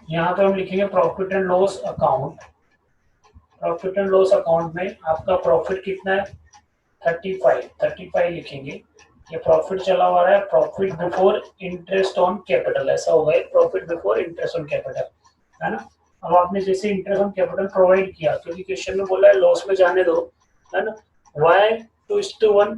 यहाँ पे हम लिखेंगे profit and loss account. Profit and loss account में आपका प्रॉफिट कितना है 35 लिखेंगे। ये प्रॉफिट चला हुआ है, profit before interest on capital, ऐसा होगा profit before interest on capital, है ना। अब आपने जैसे इंटरेस्ट ऑन कैपिटल प्रोवाइड किया, क्योंकि क्वेश्चन में बोला है लॉस में जाने दो, है ना। वाई 2:1,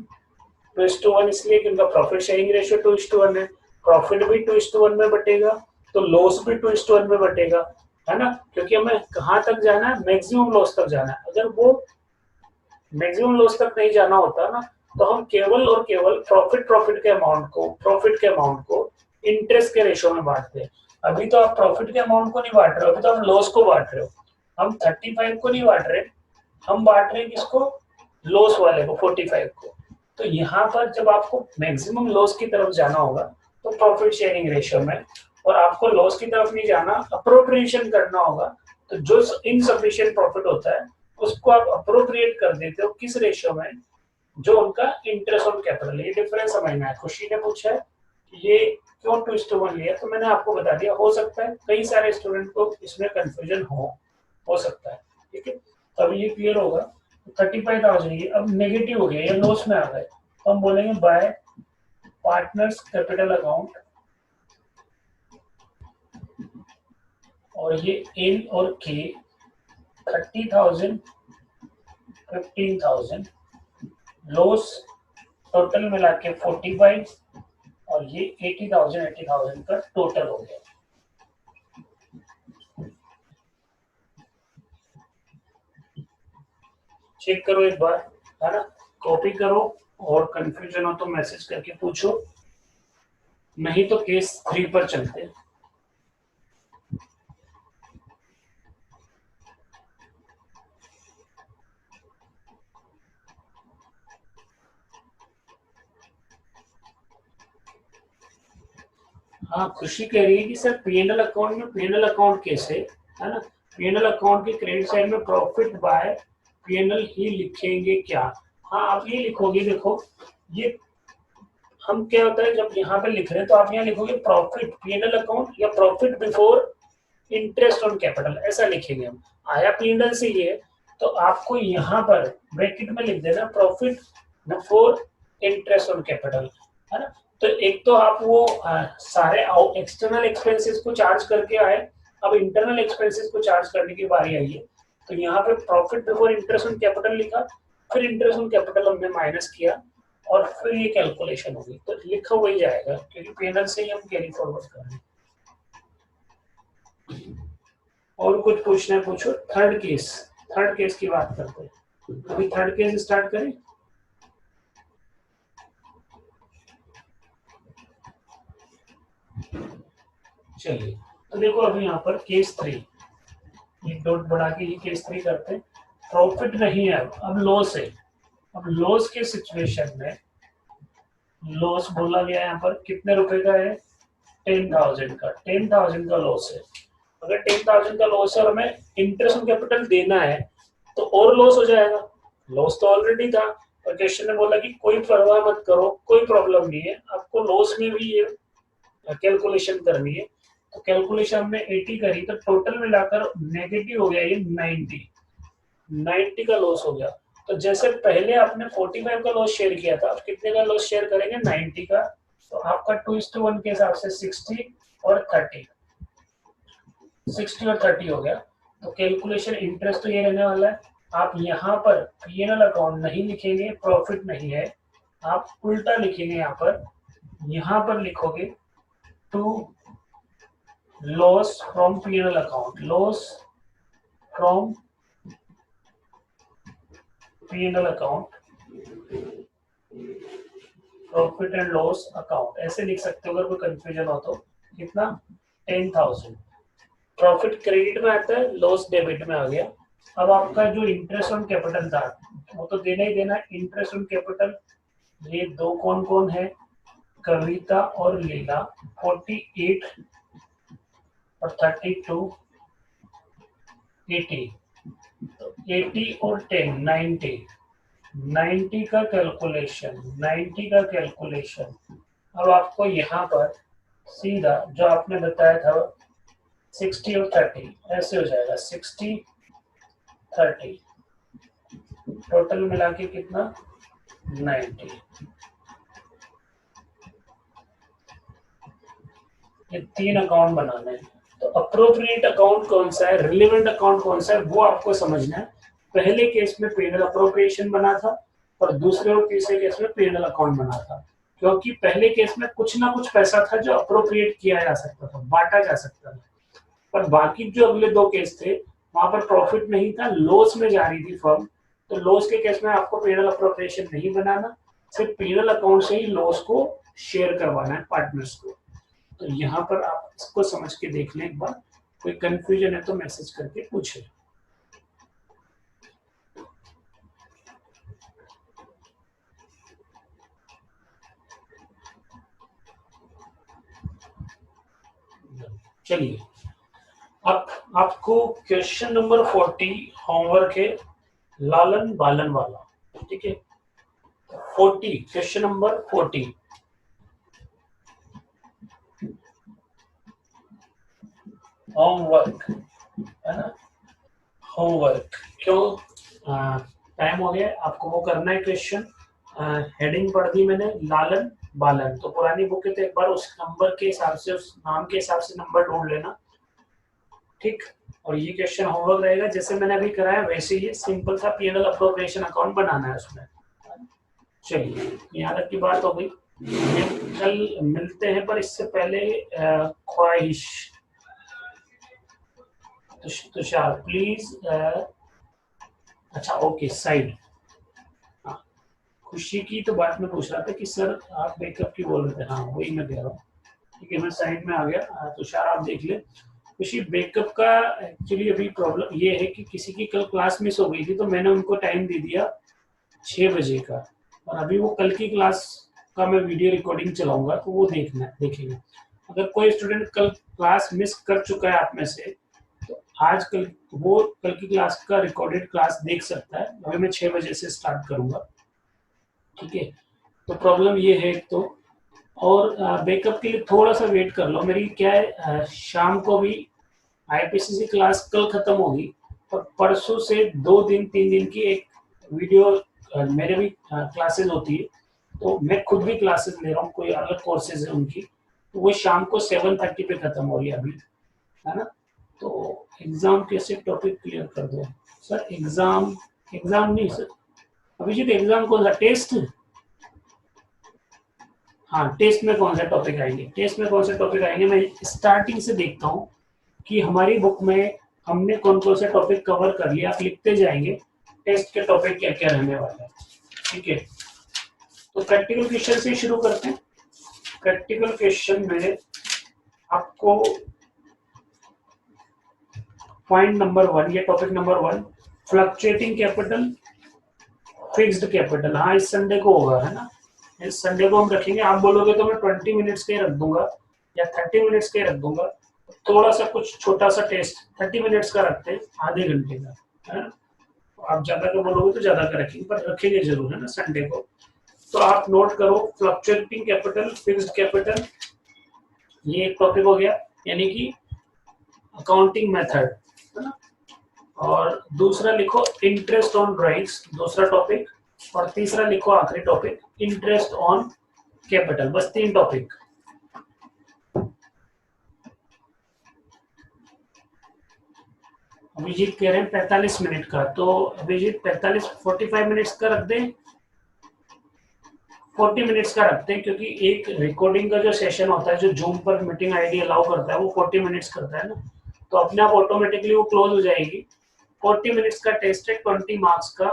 2:1 इसलिए कि उनका प्रॉफिट शेयरिंग रेशियो 2:1 है, प्रॉफिट भी 2:1 में बटेगा, तो लॉस भी 2:1 में बटेगा, है ना। क्योंकि हमें कहाँ तक जाना है, मैक्सिमम लॉस तक जाना है। अगर वो मैक्सिमम लॉस तक नहीं जाना होता ना, तो हम केवल और केवल प्रॉफिट के अमाउंट को इंटरेस्ट के रेशियो में बांटते हैं। अभी तो आप प्रॉफिट के अमाउंट को नहीं बांट रहे हो, अभी तो आप लॉस को बांट रहे हो। हम 35 को नहीं बांट रहे, हम बांट रहे हैं किसको, लॉस वाले को, 45 को। तो यहाँ पर जब आपको मैक्सिमम लॉस की तरफ जाना होगा तो प्रॉफिट शेयरिंग रेशियो में, और आपको लॉस की तरफ नहीं जाना, अप्रोप्रिएशन करना होगा, तो जो इनसफिशिएंट प्रॉफिट होता है उसको आप अप्रोप्रिएट कर देते हो किस रेशियो में, जो उनका इंटरेस्ट ऑन कैपिटल है। ये डिफरेंस समझना है। खुशी ने पूछा है कि ये क्यों 2:1 लिया, तो मैंने आपको बता दिया। हो सकता है कई सारे स्टूडेंट को इसमें कंफ्यूजन हो सकता है, ठीक है। तब ये क्लियर होगा। 35,000 ये अब नेगेटिव हो गया, ये लॉस में आ गए, तो हम बोलेंगे बाय पार्टनर्स कैपिटल अकाउंट, और ये एल और के 30,000 15,000, लॉस टोटल मिला के 45, और ये 80,000 का टोटल हो गया। चेक करो एक बार, है ना, कॉपी करो, और कंफ्यूजन हो तो मैसेज करके पूछो, नहीं तो केस 3 पर चलते हैं। हाँ, खुशी कह रही है कि सर पीएनएल अकाउंट में, पीएनएल अकाउंट कैसे, है ना। पीएनएल अकाउंट के क्रेडिट साइड में प्रॉफिट बाय पीएनएल ही लिखेंगे क्या। हाँ, आप ये लिखोगे, देखो ये हम क्या होता है, जब यहाँ पे लिख रहे हैं तो आप यहाँ लिखोगे प्रॉफिट पीएनएल अकाउंट या profit before interest on capital, ऐसा लिखेंगे हम। आया पीएनएल से ये, तो आपको यहाँ पर ब्रैकेट में लिख देना profit before interest on capital, है ना। तो एक तो आप वो सारे एक्सटर्नल एक्सपेंसेस को चार्ज करके आए, अब इंटरनल एक्सपेंसेस को चार्ज करने की बारी आई है। तो यहाँ पे profit before interest on capital लिखा, फिर इंटरेस्ट ऑन कैपिटल हमने माइनस किया, और फिर ये कैलकुलेशन होगी, तो लिखा वही जाएगा, क्योंकि पीएनएल से ही हम कैरी फॉरवर्ड कर रहे हैं। और कुछ पूछना है पूछो। थर्ड केस की बात करते हैं। अभी थर्ड केस स्टार्ट करें। चलिए, तो देखो अभी यहाँ पर केस 3, एक डॉट बढ़ा के ये केस 3 करते हैं। प्रॉफिट नहीं है, अब लॉस है। अब लॉस के सिचुएशन में, लॉस बोला गया यहाँ पर कितने रुपए का है, 10,000 का, 10,000 का लॉस है। अगर 10,000 का लॉस है और हमें इंटरेस्ट ऑन कैपिटल देना है, तो और लॉस हो जाएगा। लॉस तो ऑलरेडी था, और क्वेश्चन ने बोला कि कोई परवाह मत करो, कोई प्रॉब्लम नहीं है, आपको लॉस में भी ये कैलकुलेशन करनी है। तो कैलकुलेशन हमने 80 करी, तो टोटल मिलाकर नेगेटिव हो गया ये 90 का लॉस हो गया। तो जैसे पहले आपने 45 का लॉस शेयर किया था, अब कितने का लॉस शेयर करेंगे, 90 का। तो आपका 2:1 के हिसाब से 60 और 30, 60 और 30 हो गया। तो कैलकुलेशन इंटरेस्ट तो ये रहने वाला है। आप यहाँ पर पीएनएल अकाउंट नहीं लिखेंगे, प्रॉफिट नहीं है, आप उल्टा लिखेंगे। यहाँ पर लिखोगे to loss from PNL account, loss from PNL account, profit and loss account, ऐसे लिख सकते हो। अगर कोई कंफ्यूजन हो तो कितना, 10,000 प्रॉफिट क्रेडिट में आता है, लॉस डेबिट में आ गया। अब आपका जो इंटरेस्ट ऑन कैपिटल था वो तो देना ही देना। इंटरेस्ट ऑन कैपिटल ये दो कौन कौन है, कविता और लीला, 48 और 32, 80। तो 80 और 10, 90, 90 का कैलकुलेशन, 90 का कैलकुलेशन। अब आपको यहाँ पर सीधा जो आपने बताया था 60 और 30 ऐसे हो जाएगा, 60 30 टोटल मिला के कितना 90। ये 3 अकाउंट बनाने हैं। तो अप्रोप्रिएट अकाउंट कौन सा है, रिलेवेंट अकाउंट कौन सा है, वो आपको समझना है। पहले केस में पेनल अप्रोप्रिएशन बना था और दूसरे और तीसरे केस में पेनल अकाउंट बना था, क्योंकि पहले केस में कुछ ना कुछ पैसा था जो अप्रोप्रिएट किया जा सकता था, बांटा जा सकता था। पर बाकी जो अगले 2 केस थे वहां पर प्रॉफिट नहीं था, लॉस में जा रही थी फर्म। तो लॉस के केस में आपको पेनल अप्रोप्रिएशन नहीं बनाना, सिर्फ पेनल अकाउंट से ही लॉस को शेयर करवाना है पार्टनर्स को। तो यहाँ पर आप इसको समझ के देख लें एक बार, कोई कंफ्यूजन है तो मैसेज करके पूछे। चलिए, अब आपको क्वेश्चन नंबर 40 होमवर्क है, लालन बालन वाला। ठीक है, 40 क्वेश्चन नंबर 40 होमवर्क है ना, होमवर्क। क्यों टाइम हो गया, आपको वो करना है क्वेश्चन। हेडिंग पढ़ दी मैंने, लालन बालन। तो पुरानी बुक है तो एक बार उस नंबर के हिसाब से, उस नाम के हिसाब से नंबर ढूंढ लेना। ठीक, और ये क्वेश्चन होमवर्क रहेगा, जैसे मैंने अभी कराया वैसे ही सिंपल सा पीएनएल अप्रोप्रिएशन अकाउंट बनाना है उसमें। चलिए, यहाँ तक की बात हो गई। कल मिलते हैं, पर इससे पहले ख्वाहिश तुषार प्लीज, अच्छा ओके साइड। हाँ, खुशी की तो बात में पूछ रहा था कि सर आप बैकअप की बोल रहे थे, हाँ वही मैं कह रहा हूँ। ठीक है, मैं साइड में आ गया। तुषार आप देख ले, खुशी बैकअप का एक्चुअली अभी प्रॉब्लम ये है कि किसी की कल क्लास मिस हो गई थी, तो मैंने उनको टाइम दे दिया 6 बजे का, और अभी वो कल की क्लास का मैं वीडियो रिकॉर्डिंग चलाऊंगा, तो वो देखेंगे। अगर कोई स्टूडेंट कल क्लास मिस कर चुका है आप में से, तो आज कल वो कल की क्लास का रिकॉर्डेड क्लास देख सकता है। अभी मैं 6 बजे से स्टार्ट करूंगा। ठीक है, तो प्रॉब्लम ये है तो, और बैकअप के लिए थोड़ा सा वेट कर लो। मेरी क्या है, शाम को भी आईपीसीसी क्लास कल खत्म होगी, और परसों से 2 दिन 3 दिन की एक वीडियो मेरे भी क्लासेस होती है, तो मैं खुद भी क्लासेस ले रहा हूँ, कोई अलग कोर्सेज है उनकी, तो वो शाम को 7:30 पे खत्म हो रही है अभी, है ना। तो एग्जाम कैसे टॉपिक क्लियर कर दो सर, एग्जाम एग्जाम नहीं सर, अभिजीत एग्जाम कौन सा, टेस्ट? हाँ, टेस्ट में कौन सा टॉपिक आएंगे, टेस्ट में कौन से टॉपिक आएंगे, मैं स्टार्टिंग से देखता हूँ कि हमारी बुक में हमने कौन कौन से टॉपिक कवर कर लिया, आप लिखते जाएंगे टेस्ट के टॉपिक क्या क्या रहने वाले हैं। ठीक है, तो प्रैक्टिकल क्वेश्चन से शुरू करते हैं। प्रैक्टिकल क्वेश्चन में आपको पॉइंट नंबर 1, ये topic number 1, fluctuating capital, fixed capital. हाँ, इस संडे को होगा, है ना, इस संडे को हम रखेंगे। आप बोलोगे तो मैं 20 मिनट्स के रख दूंगा या 30 मिनट्स के रख दूंगा, थोड़ा सा कुछ छोटा सा टेस्ट 30 मिनट्स का रखते हैं, आधे घंटे का, है ना। आप ज्यादा का बोलोगे तो ज्यादा का रखेंगे, पर रखेंगे जरूर, है ना, संडे को। तो आप नोट करो, फ्लक्चुएटिंग कैपिटल, फिक्स्ड कैपिटल, ये एक टॉपिक हो गया, यानी कि अकाउंटिंग मेथड, है ना। और दूसरा लिखो इंटरेस्ट ऑन ड्राइंग्स, दूसरा टॉपिक। और तीसरा लिखो आखिरी टॉपिक, इंटरेस्ट ऑन कैपिटल। बस 3 टॉपिक। अभिजीत कह रहे हैं 45 मिनट का, तो अभिजीत 45 मिनट्स का रख दें, 40 मिनट्स का रखते हैं, क्योंकि एक रिकॉर्डिंग का जो सेशन होता है, जो जूम पर मीटिंग आईडी अलाउ करता है, वो 40 मिनट्स करता है ना, तो अपने आप ऑटोमेटिकली वो क्लोज हो जाएगी। 40 मिनट्स का टेस्ट है, 20 मार्क्स का,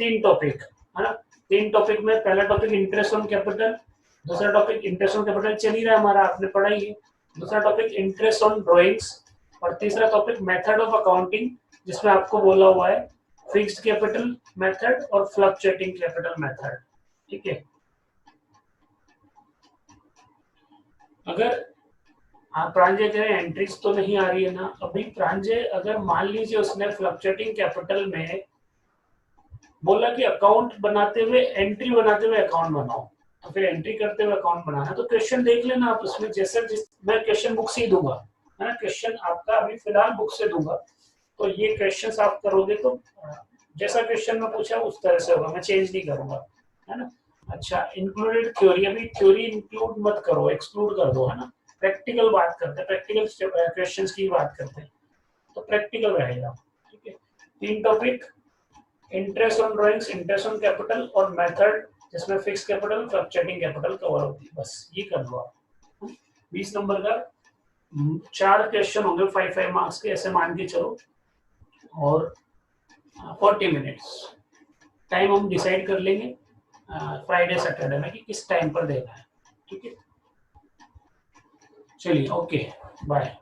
3 टॉपिक, है ना। 3 टॉपिक में पहला टॉपिक इंटरेस्ट ऑन कैपिटल, दूसरा टॉपिक इंटरेस्ट ऑन कैपिटल चल ही रहा है हमारा, आपने पढ़ा ही है। दूसरा टॉपिक इंटरेस्ट ऑन ड्रॉइंग्स, और तीसरा टॉपिक मेथड ऑफ अकाउंटिंग, जिसमें आपको बोला हुआ है फिक्स्ड कैपिटल मेथड और फ्लक्चुएटिंग कैपिटल मेथड। ठीक है, अगर आप प्रांजय कह रहे हैं एंट्रीज तो नहीं आ रही है ना, अभी प्रांजय अगर मान लीजिए उसने फ्लक्चुएटिंग कैपिटल में बोला कि अकाउंट बनाते हुए, एंट्री बनाते हुए अकाउंट बनाओ, तो फिर एंट्री करते हुए अकाउंट बनाना। तो क्वेश्चन देख लेना आप उसमें, जैसे मैं क्वेश्चन बुक से ही दूंगा, है ना, क्वेश्चन आपका अभी फिलहाल बुक से दूंगा, तो ये क्वेश्चंस आप करोगे तो जैसा क्वेश्चन में पूछा उस तरह से होगा, मैं चेंज नहीं करूंगा, है ना। अच्छा, इंक्लूडेड थ्योरी, अभी थ्योरी इंक्लूड मत करो, एक्सक्लूड कर दो, है ना। प्रैक्टिकल बात करते हैं, प्रैक्टिकल क्वेश्चंस की बात करते हैं, तो प्रैक्टिकल रहेगा, ठीक है। 3 topic, interest on drawings, interest on capital और मेथड जिसमें fix capital, fluctuating capital cover होती है, बस ये कर लो आप। 20 नंबर का 4 क्वेश्चन होंगे 5-5 मार्क्स के, ऐसे मान के चलो, और 40 मिनट्स टाइम हम डिसाइड कर लेंगे फ्राइडे सैटरडे में कि किस टाइम पर देना है, ठीक है। चलिए, ओके, बाय।